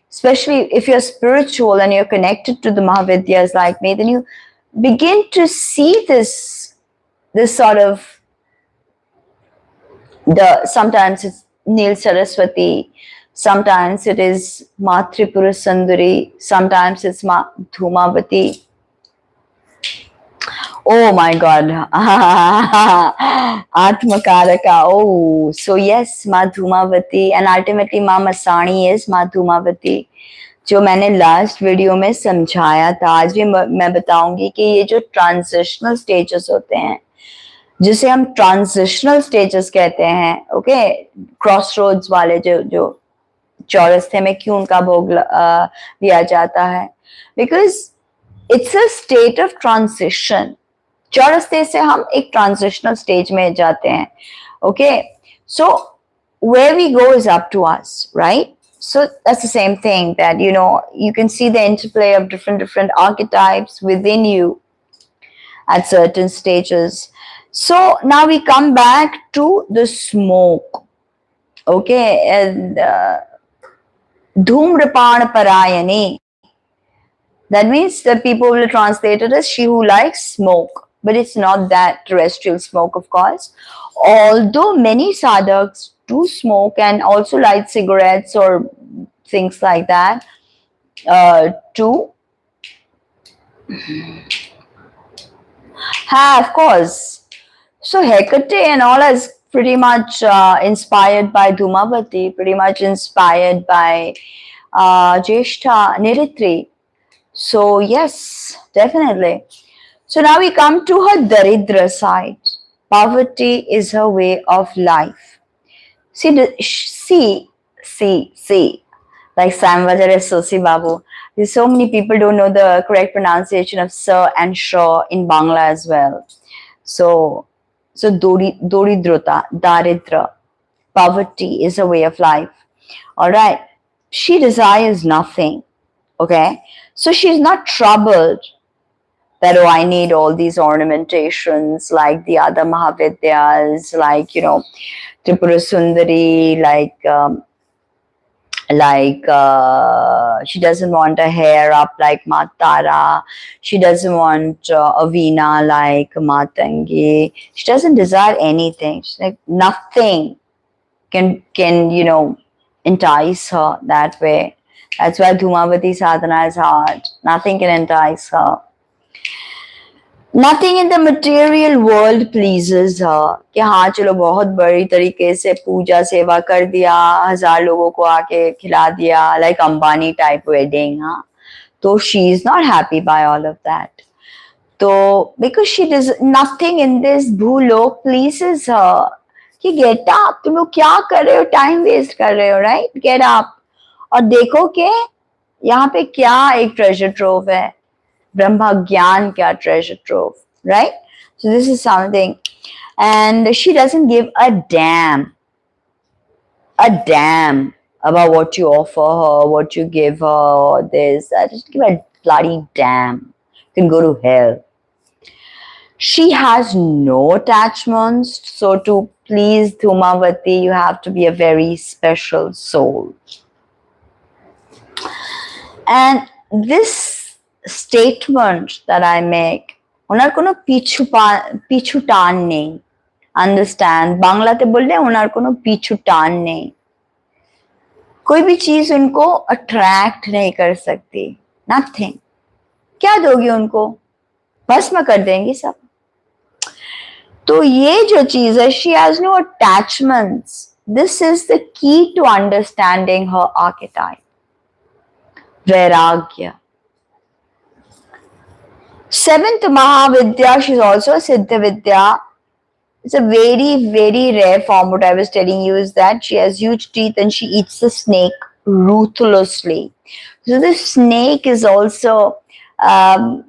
especially if you're spiritual and you're connected to the Mahavidyas like me, then you begin to see this sort of, sometimes it's Nil Saraswati, sometimes it is Ma Tripura Sundari, sometimes it's Ma Dhumavati. Oh my God. Atmakaraka. Oh, so yes, Ma Dhumavati, and ultimately Ma Masani is Ma Dhumavati. जो मैंने last video में समझाया था, आज भी मैं बताऊंगी कि ये जो ट्रांजिशनल स्टेजेस होते हैं, जिसे हम ट्रांजिशनल स्टेजेस कहते हैं, ओके, क्रॉस रोड्स वाले जो चौरस्ते में क्यों उनका भोग दिया जाता है, because it's a state of transition. चौरस्ते से हम एक ट्रांजिशनल स्टेज में जाते हैं, okay. So where we go is up to us, right? So that's the same thing, that you can see the interplay of different archetypes within you at certain stages. So now we come back to the smoke, okay, and Dhumrapan Parayani. That means that people will translate it as she who likes smoke, but it's not that terrestrial smoke, of course. Although many sadhaks do smoke and also light cigarettes or things like that too. Of course. So Hecate and all is pretty much inspired by Dhumavati, pretty much inspired by Jeshta Niritri. So yes, definitely. So now we come to her Daridra side. Poverty is her way of life. See, like Samvajara Sosi Babu. There's so many people don't know the correct pronunciation of Sir and Shaw in Bangla as well. So Doridrota, Daridra. Poverty is a way of life. Alright. She desires nothing. Okay. So she's not troubled that, oh, I need all these ornamentations like the other Mahavidyas, like, Tripura Sundari, she doesn't want her hair up like Matara. She doesn't want a veena like Matangi. She doesn't desire anything. She's like, nothing can entice her that way. That's why Dhumavati Sadhana is hard. Nothing can entice her. Nothing in the material world pleases her. कि हाँ चलो बहुत बड़ी तरीके से पूजा सेवा कर दिया, 1000 लोगों को आके खिला दिया, like Ambani type wedding, हाँ. तो she is not happy by all of that. तो because she does nothing in this भूलोक pleases her. कि get up, तुम लोग क्या कर रहे हो, time waste कर रहे हो, right? Get up. और देखो कि यहाँ पे क्या एक treasure trove है. Brahma Gyan kya treasure trove, right? So this is something. And she doesn't give a damn about what you offer her, what you give her, this, that. Just give a bloody damn. You can go to hell. She has no attachments. So to please Dhumavati, you have to be a very special soul. And this statement that I make, ওনার কোনো পিছু টান নেই, understand, বাংলাতে বললে ওনার কোনো পিছু টান নেই, कोई भी चीज उनको अट्रैक्ट नहीं कर सकती, nothing. क्या दोगी उनको, भस्म कर देंगी सब. तो ये जो चीज है, she has no attachments. This is the key to understanding her archetype. Vairagya. Seventh Mahavidya, she's also a Siddha Vidya. It's a very, very rare form. What I was telling you is that she has huge teeth and she eats the snake ruthlessly. So the snake is also um,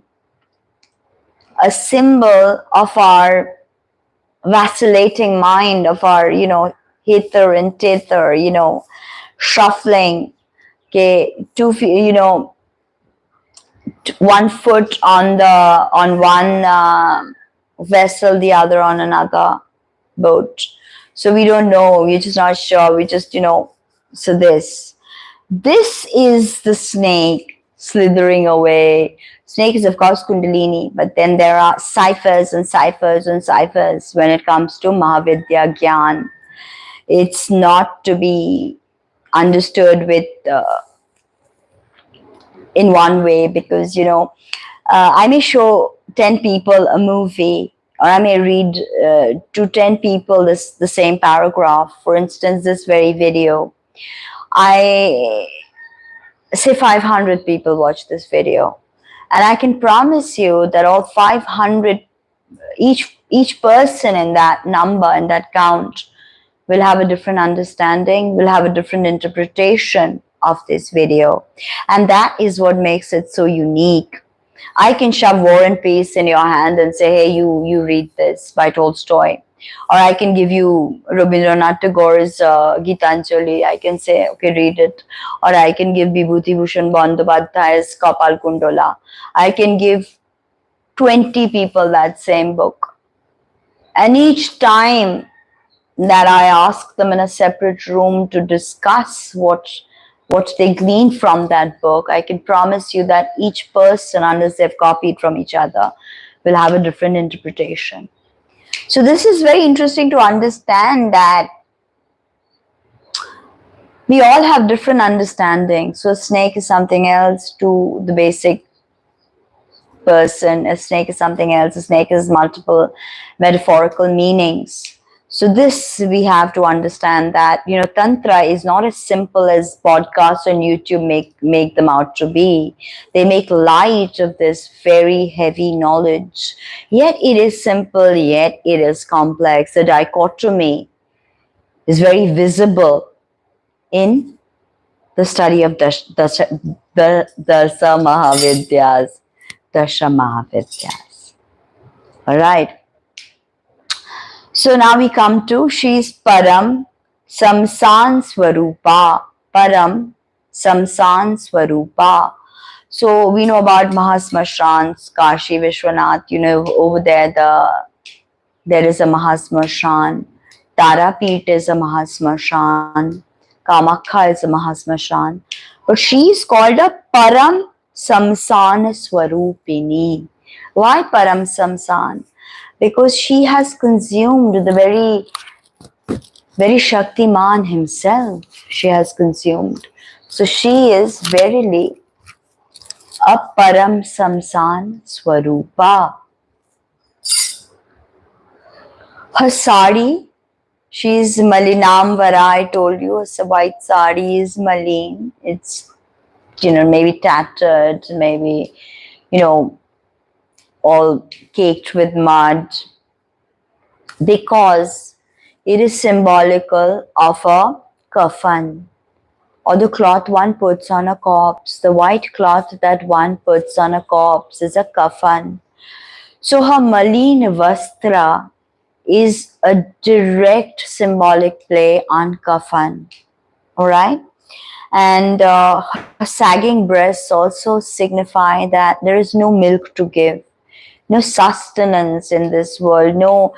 a symbol of our vacillating mind, of our, hither and thither, shuffling. Okay, one foot on one vessel, the other on another boat. So we don't know. We're just not sure. We just, so this is the snake slithering away. Snake is, of course, Kundalini, but then there are ciphers and ciphers and ciphers when it comes to Mahavidya Gyan. It's not to be understood with in one way, because I may show 10 people a movie, or I may read to 10 people the same paragraph. For instance, this very video, I say 500 people watch this video, and I can promise you that all 500, each person in that number, in that count, will have a different understanding, will have a different interpretation of this video. And that is what makes it so unique. I can shove War and Peace in your hand and say, hey, you read this by Tolstoy. Or I can give you Rabindranath Tagore's Gitanjali. I can say, okay, read it. Or I can give Vibhuti Bhushan Bandyopadhyay's Kapal Kundola. I can give 20 people that same book. And each time that I ask them in a separate room to discuss what they glean from that book, I can promise you that each person, unless they've copied from each other, will have a different interpretation. So this is very interesting to understand, that we all have different understandings. So a snake is something else to the basic person. A snake is something else. A snake has multiple metaphorical meanings. So this, we have to understand that, Tantra is not as simple as podcasts on YouTube make them out to be. They make light of this very heavy knowledge. Yet it is simple, yet it is complex. The dichotomy is very visible in the study of Dasha Mahavidyas. Dasha Mahavidyas. Alright. So now we come to, she's Param Samsan Swarupa. Param Samsan Swarupa. So we know about Mahasmashrans, Kashi Vishwanath, over there there is a Mahasmashran. Tarapeeth is a Mahasmashran. Kamakha is a Mahasmashran. But she is called a Param Samsan Swarupini. Why Param Samsan? Because she has consumed the very Shaktiman himself. She has consumed. So she is verily a Param Samsan Swarupa. Her sari, she is Malinamvara. I told you, her white sari is Malin. It's, maybe tattered, maybe, all caked with mud, because it is symbolical of a kafan, or the cloth one puts on a corpse. The white cloth that one puts on a corpse is a kafan. So her Malin Vastra is a direct symbolic play on kafan. Alright? And her sagging breasts also signify that there is no milk to give, no sustenance in this world, no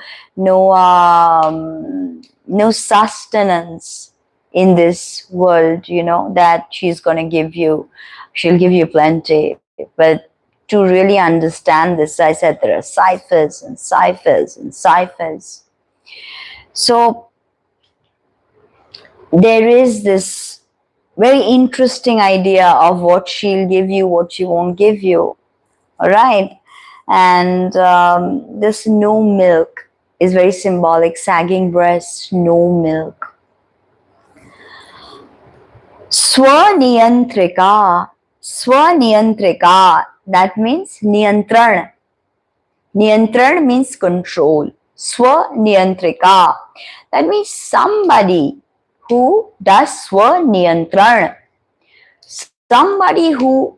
sustenance in this world, that she's going to give you. She'll give you plenty. But to really understand this, I said there are ciphers and ciphers and ciphers. So there is this very interesting idea of what she'll give you, what she won't give you. All right. And this no milk is very symbolic. Sagging breasts, no milk. Swaniyantrika. Swaniyantrika. That means niyantran. Niyantran means control. Swaniyantrika. That means somebody who does Swaniyantran, somebody who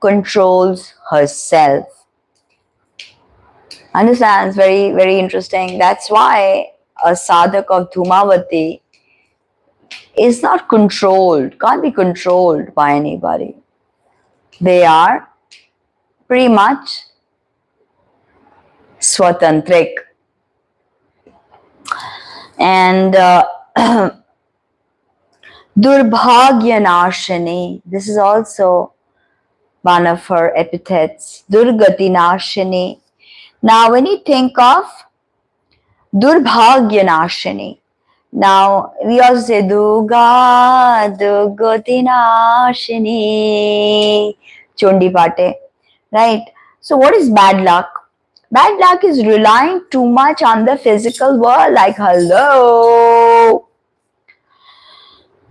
controls herself. Understands? Very, very interesting. That's why a sadhak of Dhumavati is not controlled, can't be controlled by anybody. They are pretty much swatantrik. And Durbhagyanashini, this is also one of her epithets. Durgatinashini. Now, when you think of Durbhagyanashini, now we also say Durga Durgatinashini Chundi Pate, right? So, what is bad luck? Bad luck is relying too much on the physical world, like hello,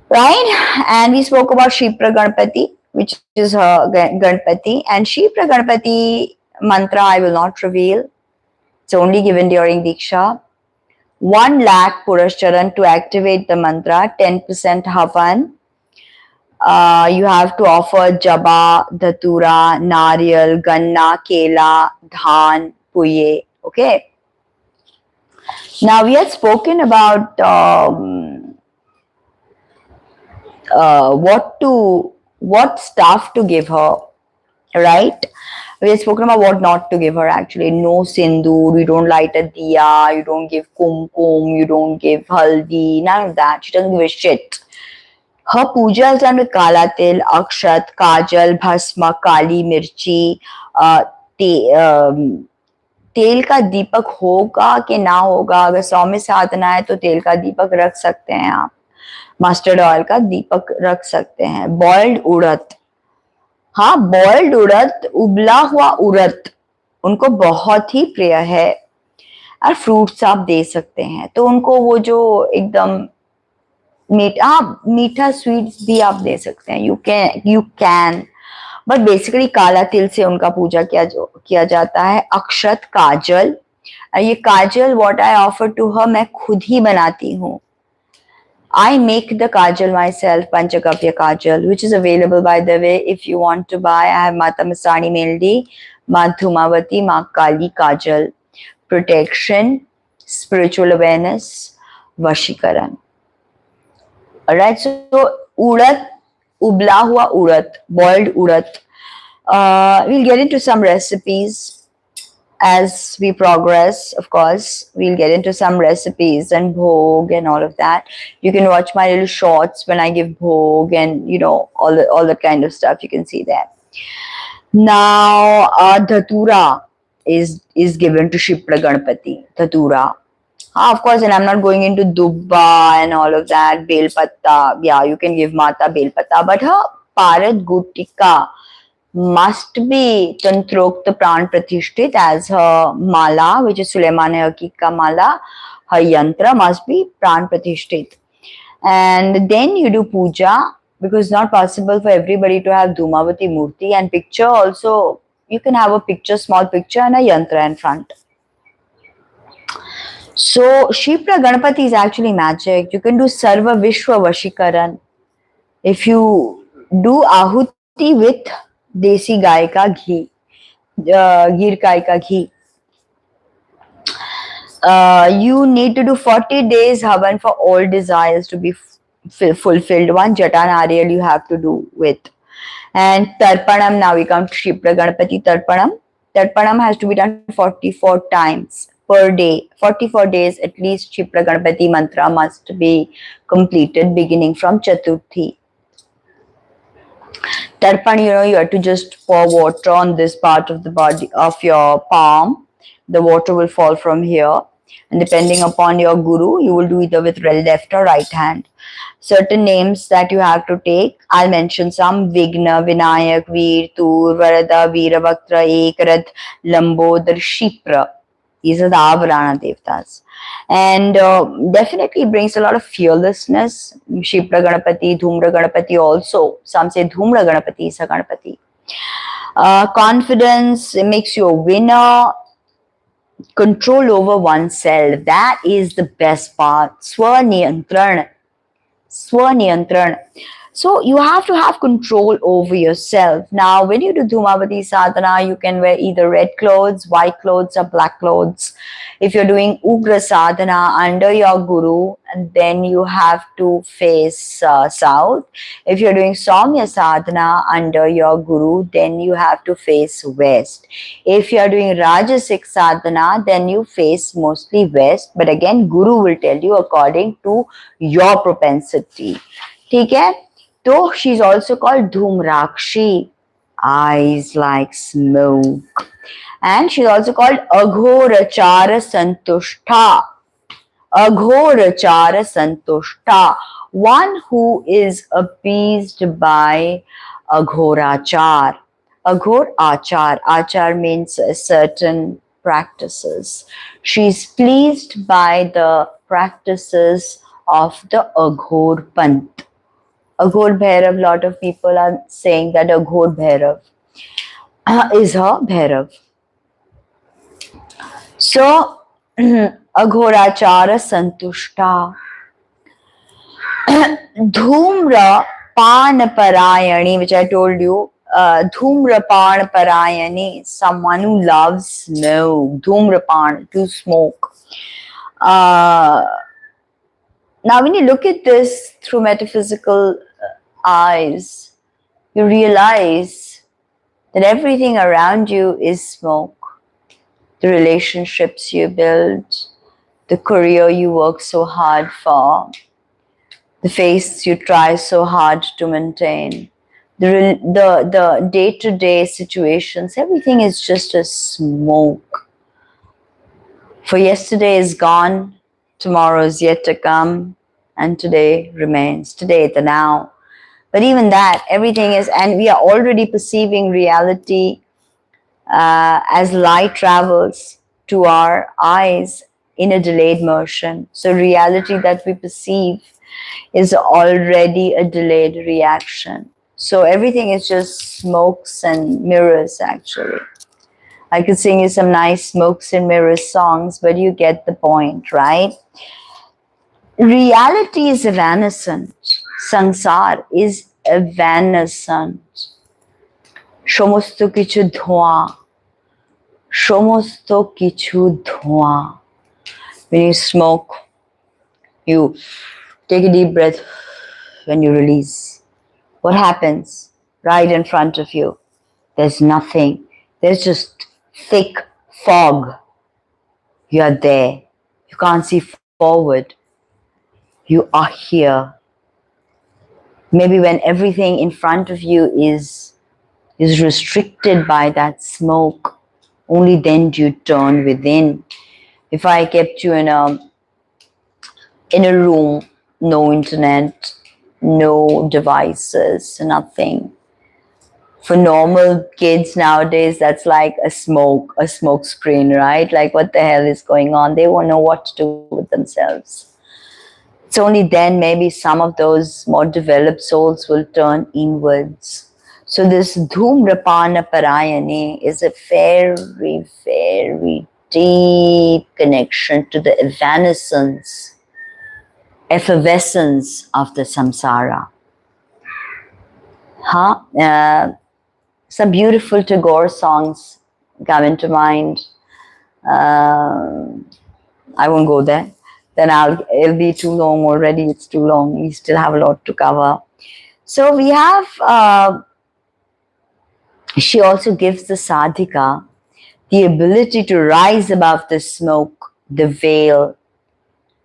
right? And we spoke about Shipra Ganapati, which is her Ganapati, and Shipra Ganapati mantra I will not reveal. It's only given during Diksha. 1 lakh Purashcharan to activate the mantra, 10% Havan. You have to offer Jaba, Dhatura, Nariyal, Ganna, Kela, Dhan, Puye. Okay. Now we had spoken about what stuff to give her, right? We had spoken about what not to give her actually. No sindoor, you don't light a diya, you don't give kumkum, you don't give haldi, none of that. She doesn't give a shit. Her puja is done with kala til, akshat, kajal, bhasma, kali mirchi, तेल का दीपक होगा कि ना होगा. अगर 100 में साधना है तो तेल का दीपक रख सकते हैं आप. मस्टर्ड ऑयल का दीपक रख सकते हैं. बॉइल्ड उड़द, हाँ बॉइल्ड उड़द, उबला हुआ उड़द उनको बहुत ही प्रिय है. और फ्रूट्स आप दे सकते हैं. तो उनको वो जो एकदम मीठा स्वीट्स भी आप दे सकते हैं. यू कैन बट बेसिकली काला तिल से उनका पूजा किया जाता है. अक्षत, काजल, ये काजल what I offer to her मैं खुद ही बनाती हूँ. I make the kajal myself, Panchagavya kajal, which is available by the way if you want to buy. I have Mata Masani Meldi, Ma Dhumavati, Ma Kali kajal, protection, spiritual awareness, Vashikaran. Alright, so urad, ubla hua urad, boiled urad. We'll get into some recipes as we progress. Of course, we'll get into some recipes and bhog and all of that. You can watch my little shorts when I give bhog and all the kind of stuff you can see there. Now, dhatura is given to Shipra Ganapati. Dhatura. Of course, and I'm not going into dubba and all of that. Bel patta, yeah, you can give Mata bel patta, but her parat gutika must be Tantrokta Pran Pratishthit as her mala, which is Sulaiman Hakika mala. Her yantra must be Pran Pratishthit. And then you do puja, because it's not possible for everybody to have Dhumavati Murti, and picture also, you can have a picture, small picture and a yantra in front. So Shipra Ganapati is actually magic. You can do Sarva Vishwa Vashikaran. If you do Ahuti with Desi Gai ka ghee, Gir Kai ka ghee, you need to do 40 days Havan for all desires to be fulfilled. 1 Jata Nariyal you have to do with. And Tarpanam, now we come to Shipra Ganapati Tarpanam. Tarpanam has to be done 44 times per day. 44 days at least Shipra Ganapati mantra must be completed beginning from Chaturthi. Tarpan, you have to just pour water on this part of the body of your palm. The water will fall from here. And depending upon your guru, you will do either with left or right hand. Certain names that you have to take, I'll mention some. Vigna, Vinayak, Veer, Tur, Varada, Veeravaktra, Ekarad, Lambodar, Shipra. These are the Avarana Devtas. And definitely brings a lot of fearlessness. Shipra Ganapati, Dhumra Ganapati also. Some say Dhumra Ganapati is a Ganapati. Confidence, it makes you a winner. control over oneself. That is the best part. Swaniyantran. Swaniyantran. So you have to have control over yourself. Now, when you do Dhumavati Sadhana, you can wear either red clothes, white clothes, or black clothes. If you're doing Ugra Sadhana under your Guru, and then you have to face south. If you're doing Saumya Sadhana under your Guru, then you have to face west. If you're doing Rajasic Sadhana, then you face mostly west. But again, Guru will tell you according to your propensity. ठीक है? So she's also called Dhumrakshi, eyes like smoke. And she's also called Aghorachara Santushta. Aghorachara Santushta, one who is appeased by Aghorachar. Aghor Achar. Achar means certain practices. She's pleased by the practices of the Aghor Pant. Aghor Bhairav, lot of people are saying that Aghor Bhairav is her Bhairav. So, Aghorachara Santushta. Dhumra Pan Parayani, which I told you, Dhumra Pan Parayani, someone who loves smoke. Dhumra Pan, to smoke. Now, when you look at this through metaphysical eyes, you realize that everything around you is smoke. The relationships you build, the career you work so hard for, the face you try so hard to maintain, the day-to-day situations, everything is just a smoke. For yesterday is gone, tomorrow is yet to come, and today remains. Today, the now. But even that, everything is, and we are already perceiving reality as light travels to our eyes in a delayed motion. So reality that we perceive is already a delayed reaction. So everything is just smokes and mirrors, actually. I could sing you some nice smokes and mirrors songs, but you get the point, right? Reality is evanescent. Sansar is evanescent. Shomosto kichu dhua. Shomosto kichu dhua. When you smoke, you take a deep breath. When you release, what happens right in front of you? There's nothing. There's just thick fog. You are there. You can't see forward. You are here. Maybe when everything in front of you is restricted by that smoke, only then do you turn within. If I kept you in a room, no internet, no devices, nothing. For normal kids nowadays, that's like a smoke screen, right? Like, what the hell is going on? They won't know what to do with themselves. It's only then maybe some of those more developed souls will turn inwards. So this Dhumrapana Parayani is a very, very deep connection to the evanescence, effervescence of the samsara. Some beautiful Tagore songs come into mind. I won't go there. Then it'll be too long already. It's too long. We still have a lot to cover. So we have, she also gives the sadhika the ability to rise above the smoke, the veil,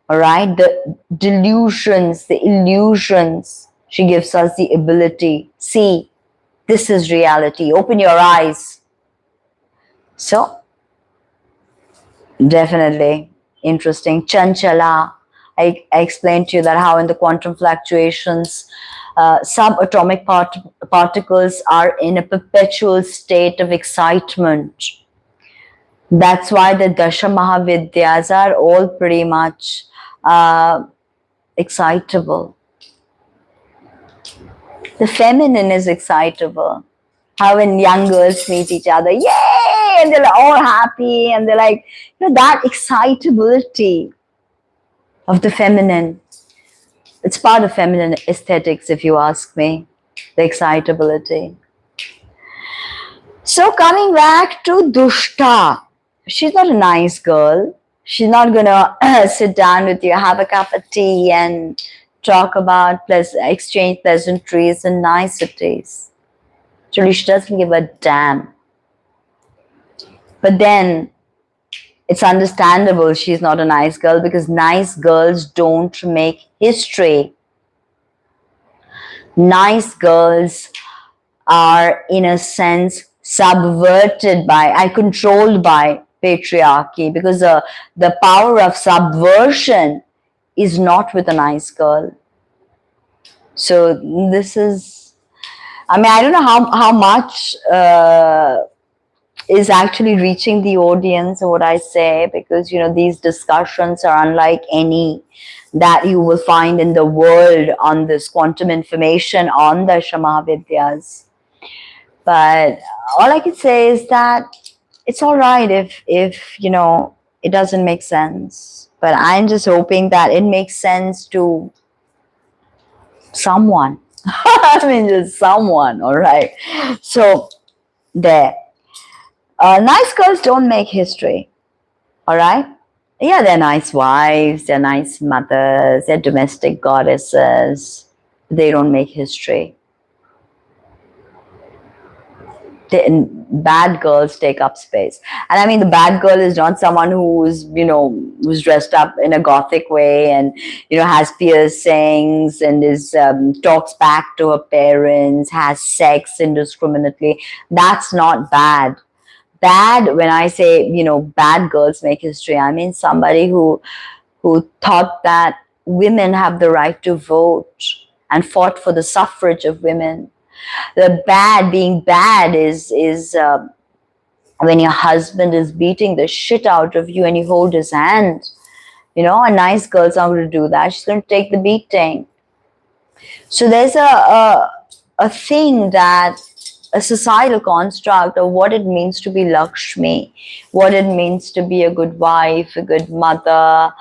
all right, the delusions, the illusions. She gives us the ability. See, this is reality. Open your eyes. So, definitely interesting. Chanchala. I explained to you that how in the quantum fluctuations, subatomic particles are in a perpetual state of excitement. That's why the Dasha Mahavidyas are all pretty much excitable. The feminine is excitable. How when young girls meet each other, yay, and they're like all happy, and they're like, that excitability of the feminine. It's part of feminine aesthetics, if you ask me, the excitability. So coming back to Dushta, she's not a nice girl. She's not gonna sit down with you, have a cup of tea, and talk about exchange pleasantries and niceties. Actually, she doesn't give a damn. But then it's understandable she's not a nice girl, because nice girls don't make history. Nice girls are, in a sense, subverted by and controlled by patriarchy, because the power of subversion is not with a nice girl. So this is, I mean, I don't know how much is actually reaching the audience what I say, because these discussions are unlike any that you will find in the world on this quantum information on the Shamavidyas. But all I can say is that it's all right if it doesn't make sense. But I'm just hoping that it makes sense to someone. I mean, just someone. All right. So there. Nice girls don't make history. All right. Yeah, they're nice wives. They're nice mothers. They're domestic goddesses. They don't make history. Bad girls take up space. And I mean, the bad girl is not someone who's dressed up in a gothic way and has piercings and is talks back to her parents, has sex indiscriminately. That's not bad. Bad, when I say bad girls make history, I mean somebody who thought that women have the right to vote and fought for the suffrage of women. The bad, being bad is when your husband is beating the shit out of you and you hold his hand. A nice girl's not going to do that. She's going to take the beating. So there's a thing, that a societal construct of what it means to be Lakshmi, what it means to be a good wife, a good mother.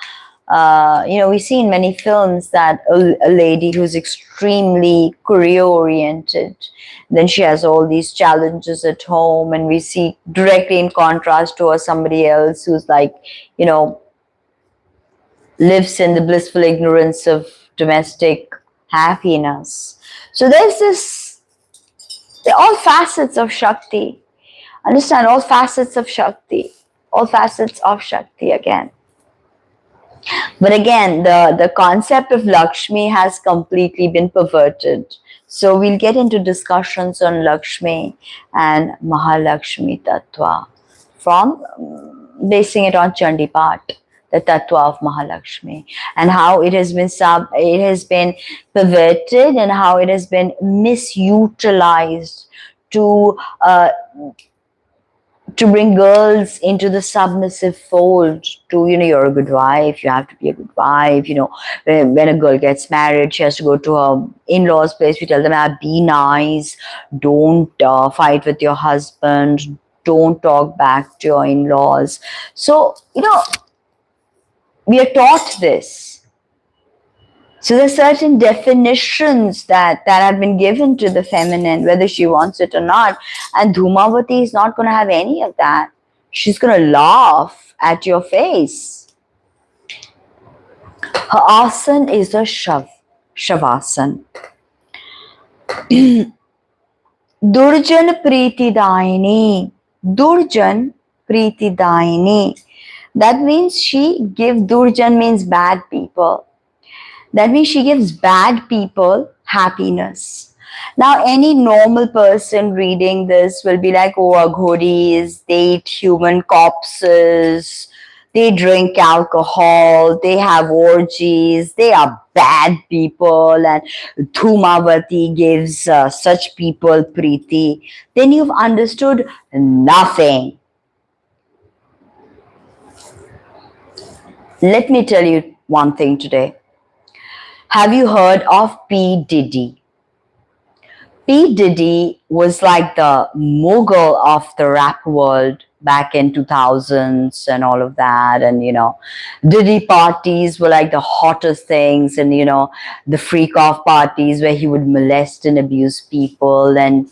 We see in many films that a lady who's extremely career-oriented, then she has all these challenges at home, and we see directly in contrast to her somebody else who's like, lives in the blissful ignorance of domestic happiness. So there's this, they're all facets of Shakti. Understand, all facets of Shakti. All facets of Shakti again. But again, the concept of Lakshmi has completely been perverted. So we'll get into discussions on Lakshmi and Mahalakshmi Tattva, from basing it on Chandipat, the Tattva of Mahalakshmi, and how it has been perverted and how it has been misutilized to bring girls into the submissive fold. To you're a good wife, you have to be a good wife. When a girl gets married, she has to go to her in-laws place. We tell them, be nice, don't fight with your husband, don't talk back to your in-laws. So we are taught this. So there's certain definitions that have been given to the feminine, whether she wants it or not. And Dhumavati is not going to have any of that. She's going to laugh at your face. Her asan is a Shavasan. Durjan Priti Daini. Durjan Priti Daini. That means Durjan means bad people. That means she gives bad people happiness. Now, any normal person reading this will be like, oh, Aghoris, they eat human corpses, they drink alcohol, they have orgies, they are bad people, and Dhumavati gives such people Preeti. Then you've understood nothing. Let me tell you one thing today. Have you heard of P. Diddy? P. Diddy was like the mogul of the rap world back in 2000s and all of that. And, Diddy parties were like the hottest things. And, the freak off parties where he would molest and abuse people. And,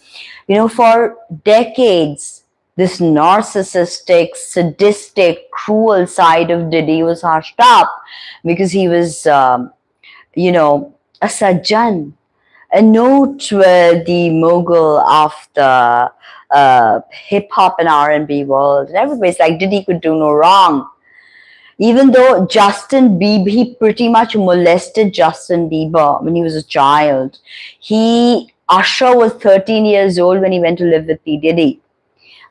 for decades, this narcissistic, sadistic, cruel side of Diddy was hushed up because he was, a Sajjan, a noteworthy mogul of the hip hop and R&B world. And everybody's like, Diddy could do no wrong. Even though Justin Bieber, he pretty much molested Justin Bieber when he was a child. Usher was 13 years old when he went to live with P. Diddy.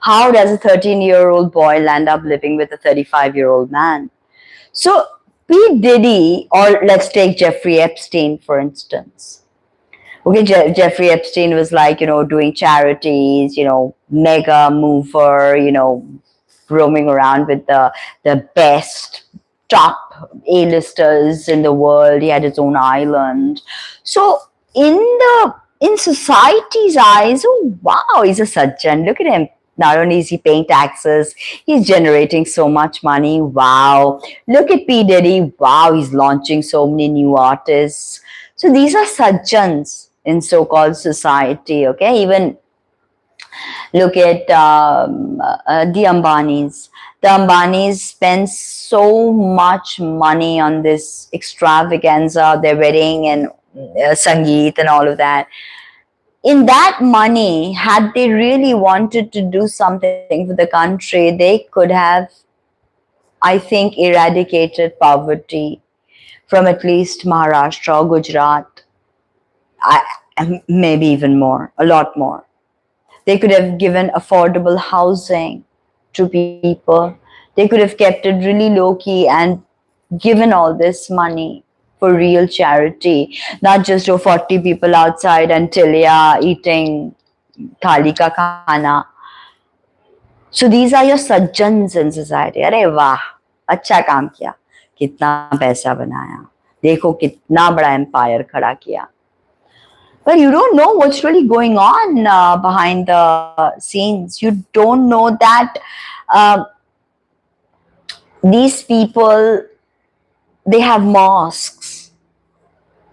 How does a 13-year-old boy land up living with a 35-year-old man? So P. Diddy, or let's take Jeffrey Epstein, for instance. Okay, Jeffrey Epstein was like, doing charities, mega mover, roaming around with the best top A-listers in the world. He had his own island. So in society's eyes, oh wow, he's a Sajjan. Look at him. Not only is he paying taxes, he's generating so much money. Wow. Look at P. Diddy. Wow, he's launching so many new artists. So these are Sajjans in so-called society. Okay, even look at the Ambanis. The Ambanis spend so much money on this extravaganza, their wedding and Sangeet and all of that. In that money, had they really wanted to do something for the country, they could have, I think, eradicated poverty from at least Maharashtra, Gujarat, maybe even more, a lot more. They could have given affordable housing to people. They could have kept it really low key and given all this money for real charity, not just 40 people outside until eating thali ka khana. So these are your sajjans in society. अरे वाह, अच्छा काम किया, कितना पैसा बनाया, देखो कितना बड़ा एम्पायर खड़ा किया. But you don't know what's really going on behind the scenes. You don't know that these people, they have masks,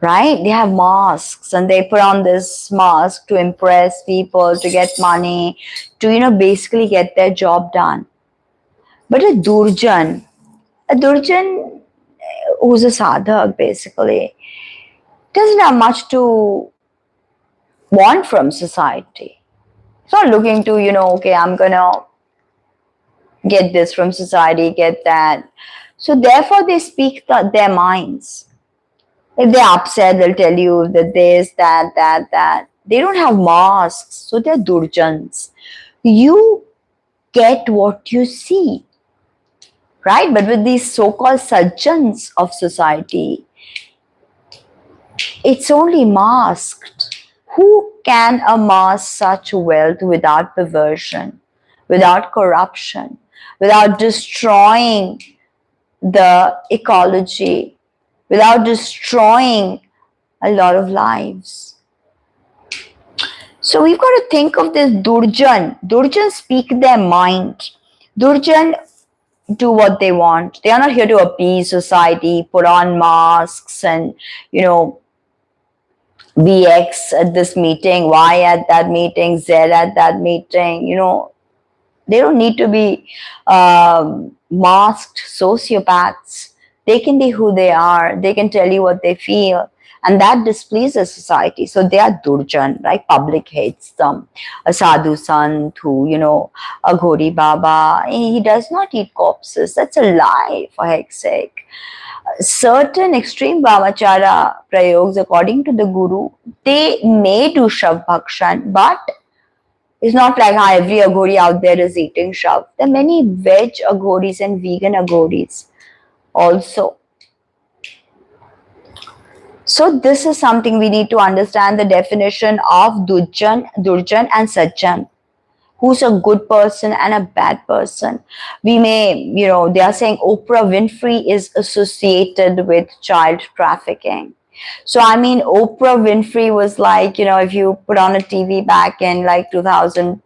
right? They have masks and they put on this mask to impress people, to get money, to, basically get their job done. But a Durjan who's a sadhak basically, doesn't have much to want from society. It's not looking to, okay, I'm gonna get this from society, get that. So therefore they speak their minds. If they're upset, they'll tell you that this, that. They don't have masks, so they're Durjans. You get what you see, right? But with these so-called Sajjans of society, it's only masked. Who can amass such wealth without perversion, without corruption, without destroying the ecology, without destroying a lot of lives? So we've got to think of this Durjan. Durjan speak their mind. Durjan do what they want. They are not here to appease society, put on masks and, be X at this meeting, Y at that meeting, Z at that meeting. They don't need to be masked sociopaths. They can be who they are. They can tell you what they feel. And that displeases society. So they are Durjan, right? Public hates them. A sadhu sant who, a Ghori Baba, he does not eat corpses. That's a lie, for heck's sake. Certain extreme Vamachara prayogs, according to the Guru, they may do Shav Bhakshan, but it's not like how every Aghori out there is eating Shav. There are many veg Aghoris and vegan Aghoris also. So this is something we need to understand, the definition of Durjan and Sajjan. Who's a good person and a bad person. We may, they are saying Oprah Winfrey is associated with child trafficking. So I mean, Oprah Winfrey was like, if you put on a TV back in like 2002,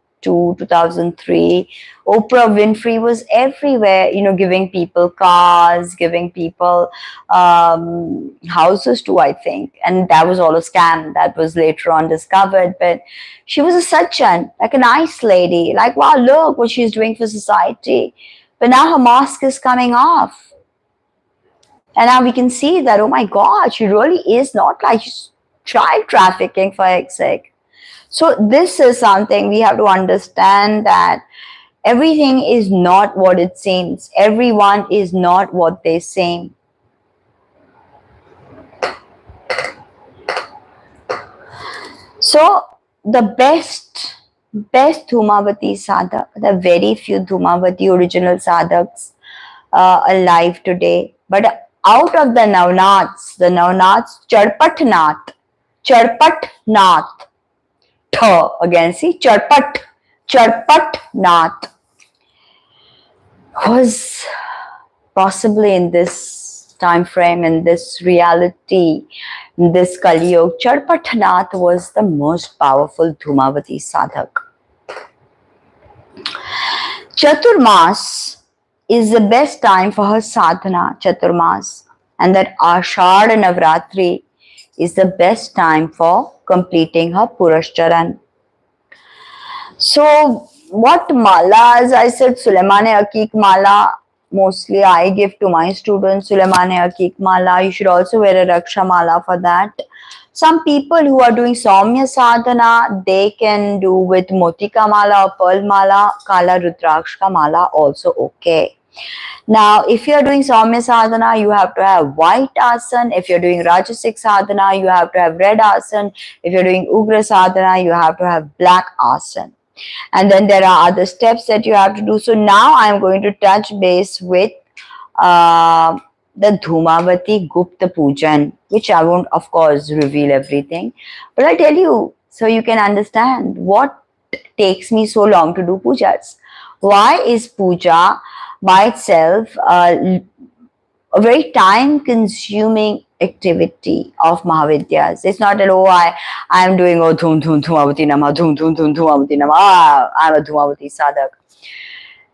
2003, Oprah Winfrey was everywhere, giving people cars, giving people houses too, I think. And that was all a scam that was later on discovered. But she was a Sachan, like a nice lady, like, wow, look what she's doing for society. But now her mask is coming off. And now we can see that, oh my God, she really is not like child trafficking for heck's sake. So this is something we have to understand, that everything is not what it seems. Everyone is not what they seem. So the best Dhumavati sadhak, the very few Dhumavati original sadhaks alive today. But out of the Navnats, Charpat Nath, again, see, Charpat Nath was possibly in this time frame, in this reality, in this Kali Yuga. Charpat Nath was the most powerful Dhumavati sadhak. Chaturmas is the best time for her sadhana, Chaturmas, and that Ashadha Navratri is the best time for completing her Purashcharan. So, what malas? I said Sulaimane Akik mala. Mostly I give to my students Sulaimane Akik mala. You should also wear a Raksha mala for that. Some people who are doing Saumya Sadhana, they can do with Motika mala or Pearl mala, Kala Rudrakshka mala also okay. Now, if you are doing Saumya Sadhana, you have to have white asan. If you're doing Rajasic Sadhana, you have to have red asan. If you're doing Ugra Sadhana, you have to have black asan. And then there are other steps that you have to do. So now I'm going to touch base with the Dhumavati Gupta Pujan, which I won't, of course, reveal everything. But I'll tell you so you can understand what takes me so long to do pujas. Why is puja by itself a very time-consuming activity of Mahavidyas? It's not that, oh, I am doing, oh, Dhumavati Namah, Dhumavati Namah, I'm a Dhumavati sadhak.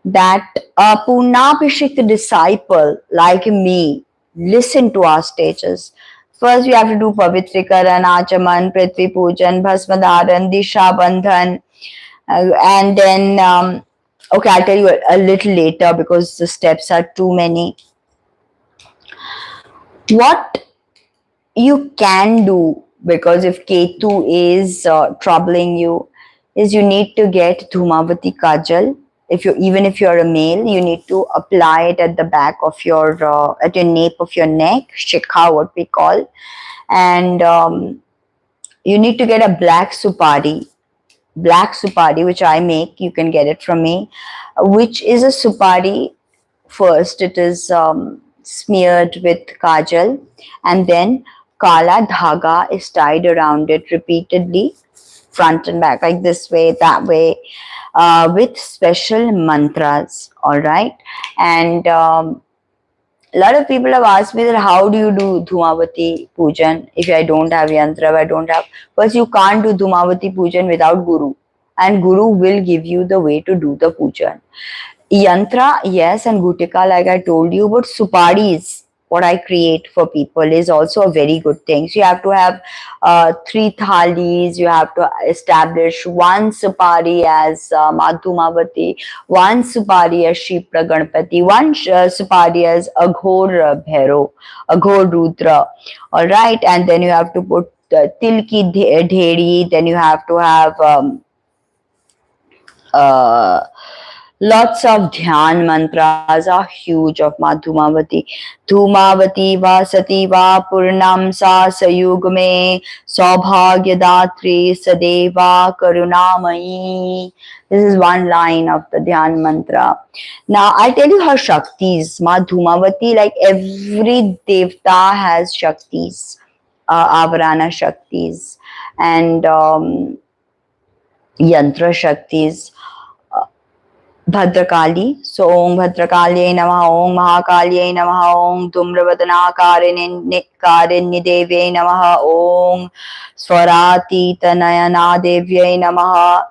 That a Purnabhishek disciple like me listen to our stages. First, we have to do Pavitrikaran, Achaman, Prithvi Pujan, Bhasmadharan, Disha Bandhan, and then, okay, I'll tell you a little later because the steps are too many. What you can do, because if Ketu is troubling you, is you need to get Dhumavati Kajal. Even if you're a male, you need to apply it at the back of your at your nape of your neck, shikha, what we call, and you need to get a black supari, which I make. You can get it from me, which is a supari. First, it is smeared with kajal, and then kala dhaga is tied around it repeatedly, front and back, like this way, that way, with special mantras. All right, and a lot of people have asked me that how do you do Dhumavati Pujan if I don't have yantra, if I don't have, because you can't do Dhumavati Pujan without Guru, and Guru will give you the way to do the pujan. Yantra, yes, and Gutika, like I told you, but Supadis, what I create for people, is also a very good thing. So you have to have 3 thalis, you have to establish 1 Supari as Madhumavati, 1 Supari as Shipra Ganapati, 1 Supari as Aghor Bhairo, Aghor Rudra, alright, and then you have to put Tilki Dheri, then you have to have lots of dhyan mantras are huge of Madhumavati. Dhumavati vasati va purnam sa sayug me saubhagya datri sadeva karunamayi. This is one line of the dhyan mantra. Now I'll tell you her shaktis. Madhumavati, like every devta has shaktis, avarana shaktis, and yantra shaktis. Bhadrakali. So Om Bhadrakalye Namaha, Om Mahakalye Namaha, Om Dhumravadana Devye Namaha, Om Swaratita Nayana Devye Namaha,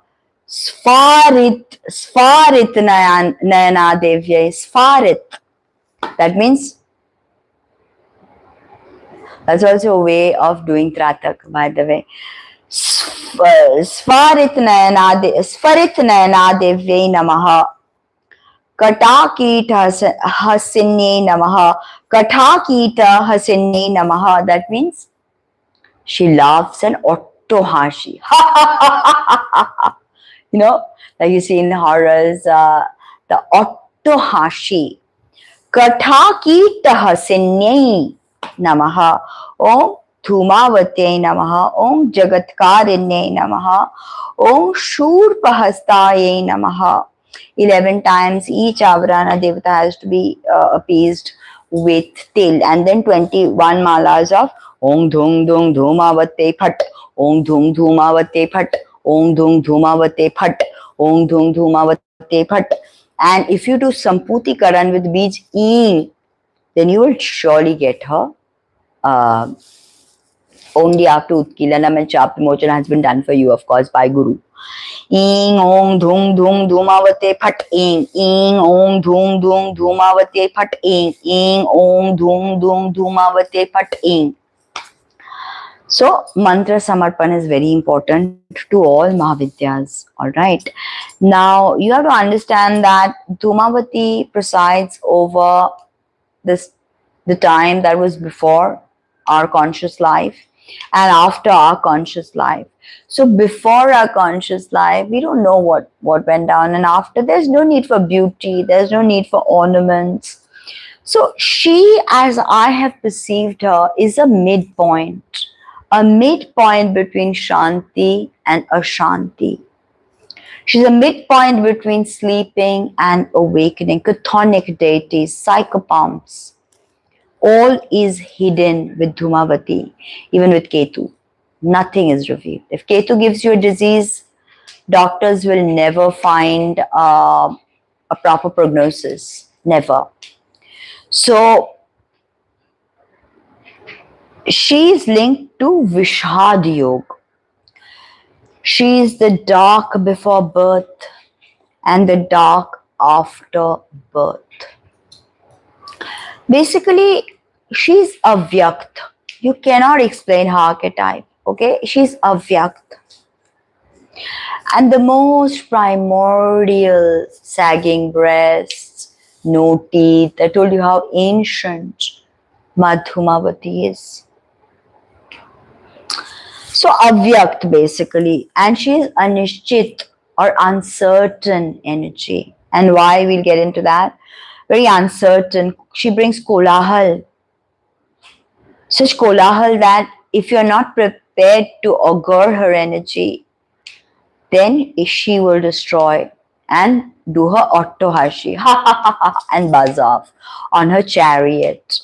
Sfarit Nayana Devye, Sfarit. That means, that's also a way of doing Tratak, by the way. Sfarit Nayana Devye Namaha. Katakita Hasinne Namaha. Katakita Hasinne Namaha. That means she laughs and ottohashi. You know, like you see in horrors, the ottohashi. Katakita Hasinne Namaha. Om Dhumavati Namaha. Om Jagatkarinne Namaha. Om Shurpahastaye Namaha. 11 times each avarana devata has to be appeased with till, and then 21 malas of Om Dhum Dhum Dhumavate Phat, Om Dhum Dhumavate Phat, Om Dhum Dhumavate Phat, Om Dhum Dhumavate Phat. And if you do Samputi Karan with Bij E, then you will surely get her. Only after Utkilanam and Chapimochana has been done for you, of course, by Guru. Ing Om Dhum Dhum Dhumavate Phat Ing Om Dhum Dhum Dhumavate Phat Ing Om Dhum Dhum Dhumavate Phat Ing. So mantra samarpan is very important to all Mahavidyas. Alright. Now you have to understand that Dhumavati presides over the time that was before our conscious life and after our conscious life. So before our conscious life, we don't know what went down, and after, there's no need for beauty, there's no need for ornaments. So she, as I have perceived her, is a midpoint between Shanti and Ashanti. She's a midpoint between sleeping and awakening, chthonic deities, psychopomps. All is hidden with Dhumavati, even with Ketu. Nothing is revealed. If Ketu gives you a disease, doctors will never find a proper prognosis. Never. So, she is linked to Vishad Yoga. She is the dark before birth and the dark after birth. Basically, she's avyakt. You cannot explain her archetype. Okay, she's avyakt. And the most primordial sagging breasts, no teeth. I told you how ancient Madhumavati is. So avyakt basically, and she is anishchit or uncertain energy. And why, we'll get into that. Very uncertain. She brings kolahal. Such kolahal that if you're not prepared to augur her energy, then she will destroy and do her ottohashi and buzz off on her chariot.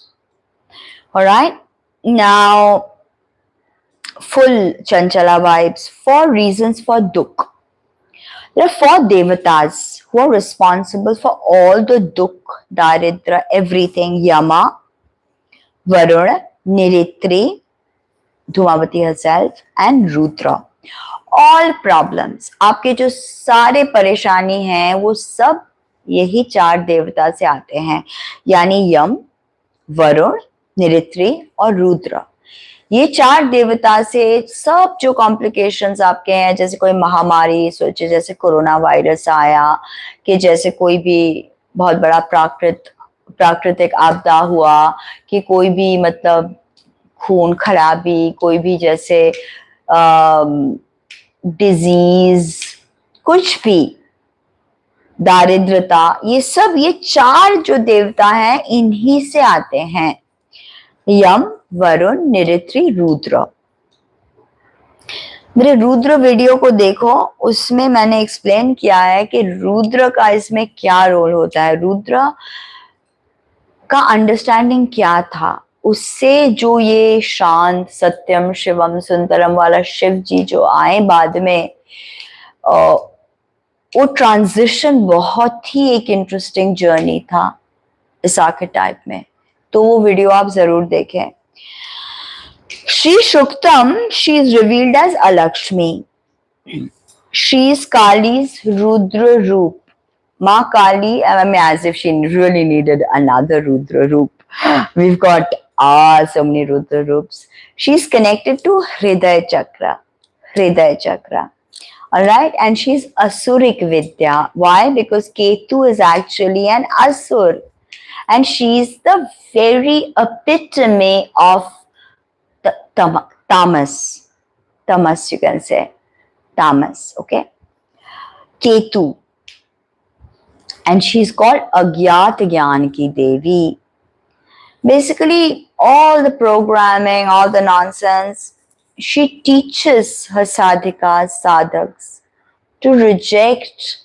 Alright? Now, full Chanchala vibes. 4 reasons for dukh. There are 4 devatas who are responsible for all the dukh, daridra, everything. Yama, Varuna, Niritri, Dhumavati herself, and Rudra. All problems, आपके जो सारे परेशानी हैं वो सब यही 4 देवता से आते हैं, यानी यम, वरुण, निरित्री और रुद्र. ये 4 देवता से सब जो कॉम्प्लिकेशंस आपके हैं, जैसे कोई महामारी, सोचे जैसे कोरोना वायरस आया, कि जैसे कोई भी बहुत बड़ा प्राकृतिक आपदा हुआ, कि कोई भी मतलब खून खराबी, कोई भी जैसे डिजीज, कुछ भी, दारिद्रता, ये सब ये 4 जो देवता हैं इन्हीं से आते हैं. यम, वरुण, निरित्री, रुद्र. मेरे रुद्र वीडियो को देखो, उसमें मैंने एक्सप्लेन किया है कि रुद्र का इसमें क्या रोल होता है, रुद्र का अंडरस्टैंडिंग क्या था, उससे जो ये शांत, सत्यम, शिवम, सुंदरम वाला शिव जी जो आए बाद में, वो ट्रांजिशन बहुत ही एक इंटरेस्टिंग जर्नी था इस आर्केटाइप में, तो वो वीडियो आप जरूर देखें. Shri Shuktam, she is revealed as Alakshmi. She is Kali's Rudra Roop. Ma Kali, I mean, as if she really needed another Rudra Roop. We've got so many Rudra Roops. She's connected to Hridaya Chakra. Hridaya Chakra. Alright, and she's Asuric Vidya. Why? Because Ketu is actually an Asur. And she's the very epitome of the tamas. Tamas, you can say. Tamas, okay? Ketu. And she's called Agyat Gyan Ki Devi. Basically, all the programming, all the nonsense, she teaches her sadhikas, sadhaks to reject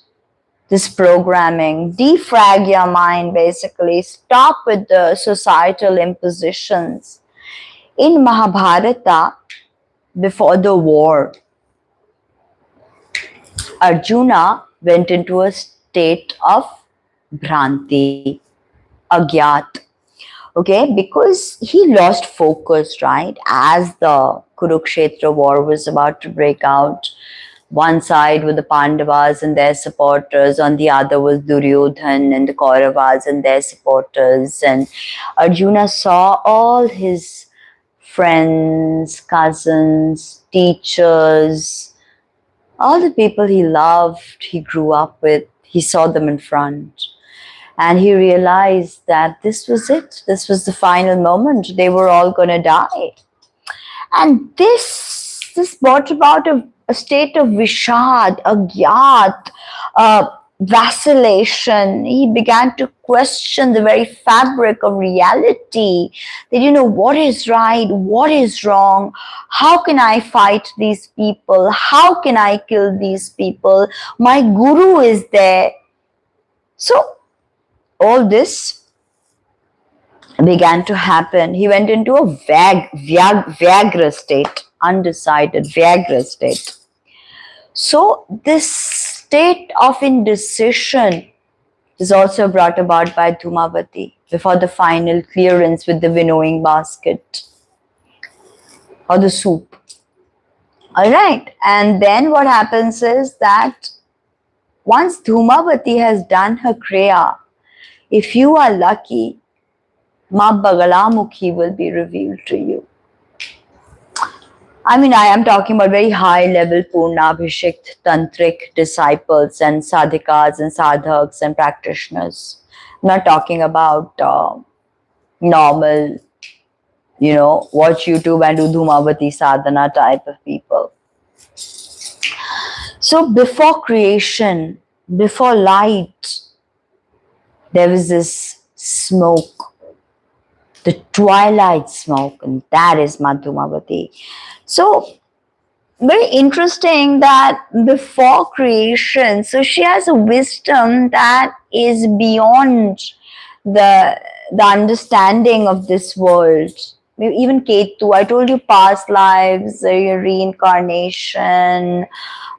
this programming, defrag your mind basically, stop with the societal impositions. In Mahabharata, before the war, Arjuna went into a state of Bhranti, Agyat. Okay, because he lost focus, right? As the Kurukshetra war was about to break out, one side were the Pandavas and their supporters, on the other was Duryodhan and the Kauravas and their supporters. And Arjuna saw all his friends, cousins, teachers, all the people he loved, he grew up with, he saw them in front. And he realized that this was it. This was the final moment. They were all going to die. And this brought about a state of vishad, agyat, vacillation. He began to question the very fabric of reality. That, what is right? What is wrong? How can I fight these people? How can I kill these people? My guru is there. So, all this began to happen. He went into a Viagra state, undecided Viagra state. So this state of indecision is also brought about by Dhumavati before the final clearance with the winnowing basket or the soup. Alright, and then what happens is that once Dhumavati has done her kriya, if you are lucky, Ma Bagalamukhi will be revealed to you. I mean, I am talking about very high level Purnabhishekt tantric disciples and sadhikas and sadhaks and practitioners. I'm not talking about normal, watch YouTube and do Dhumavati Sadhana type of people. So before creation, before light, there was this smoke, the twilight smoke, and that is Madhumavati. So, very interesting that before creation, so she has a wisdom that is beyond the understanding of this world. Even Ketu, I told you past lives, reincarnation,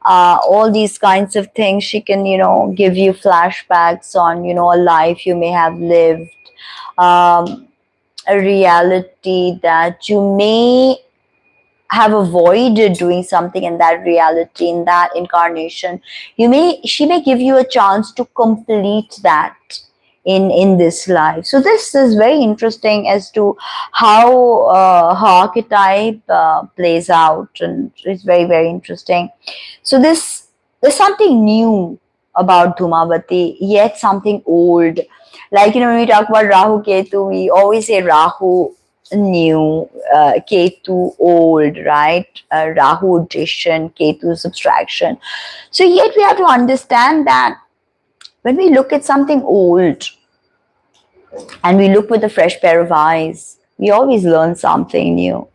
all these kinds of things. She can, give you flashbacks on, a life you may have lived, a reality that you may have avoided doing something in that reality, in that incarnation. She may give you a chance to complete that in this life. So this is very interesting as to how her archetype plays out, and it's very, very interesting. So there's something new about Dhumavati, yet something old. Like, when we talk about Rahu Ketu, we always say Rahu new, Ketu old, right? Rahu addition, Ketu subtraction. So yet we have to understand that when we look at something old and we look with a fresh pair of eyes, we always learn something new.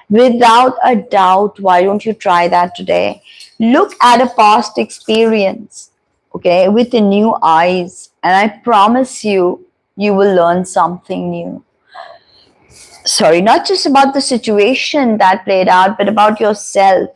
Without a doubt, why don't you try that today? Look at a past experience, okay, with the new eyes, and I promise you, you will learn something new. Sorry, not just about the situation that played out, but about yourself.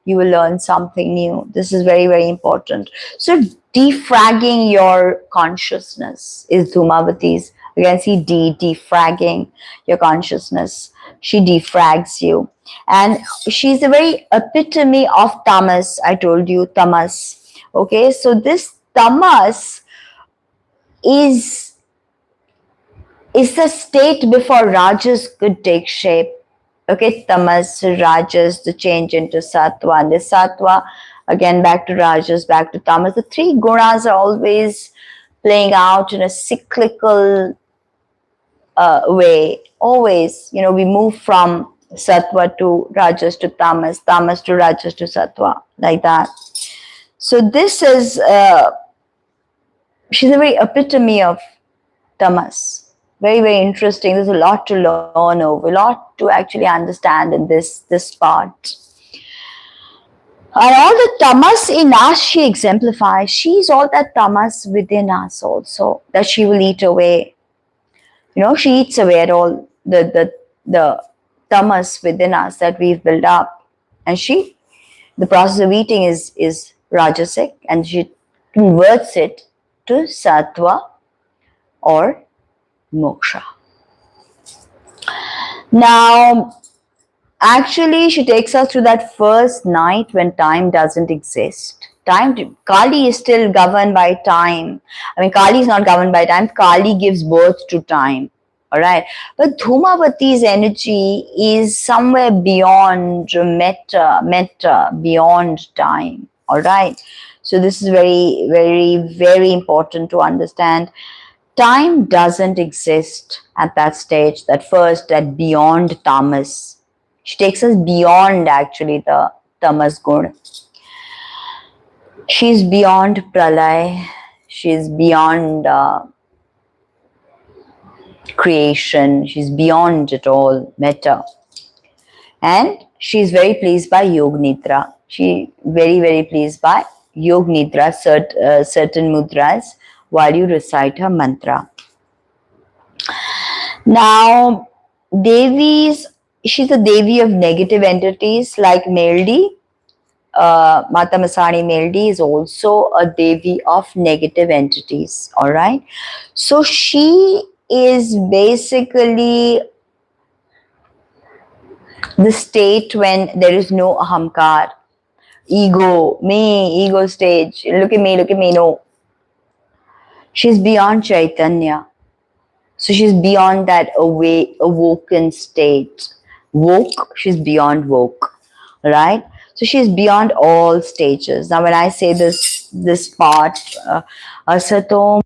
you will learn something new. This is very, very important. So defragging your consciousness is Dhumavati's. You can see defragging your consciousness. She defrags you. And she's the very epitome of tamas. I told you, tamas. Okay, so this tamas is the state before rajas could take shape. Okay, tamas, rajas, the change into sattva, and the sattva again back to rajas, back to tamas. The three gunas are always playing out in a cyclical way. Always, we move from sattva to rajas to tamas, tamas to rajas to sattva, like that. So this is she's a very epitome of tamas. Very, very interesting. There's a lot to learn over, a lot to actually understand in this part. And all the tamas in us she exemplifies. She's all that tamas within us also, that she will eat away. She eats away at all the tamas within us that we've built up. And the process of eating is rajasic, and she converts it to sattva or moksha. Now, actually, she takes us to that first night when time doesn't exist. Kali is still governed by time. I mean, Kali is not governed by time. Kali gives birth to time. All right. But Dhumavati's energy is somewhere beyond metta, beyond time. All right. So this is very, very, very important to understand. Time doesn't exist at that stage, that beyond tamas. She takes us beyond actually the tamas gun. She's beyond pralay. She's beyond creation. She's beyond it all, metta. And she's very pleased by Yog Nidra. She very, very pleased by Yog Nidra, certain mudras, while you recite her mantra. Now, she's a Devi of negative entities like Meldi. Mata Masani Meldi is also a Devi of negative entities. All right. So she is basically the state when there is no ahamkar, ego stage. Look at me, no. She's beyond Chaitanya. So she's beyond that awoken state. Woke, she's beyond woke. Right? So she's beyond all stages. Now when I say this part, Asatom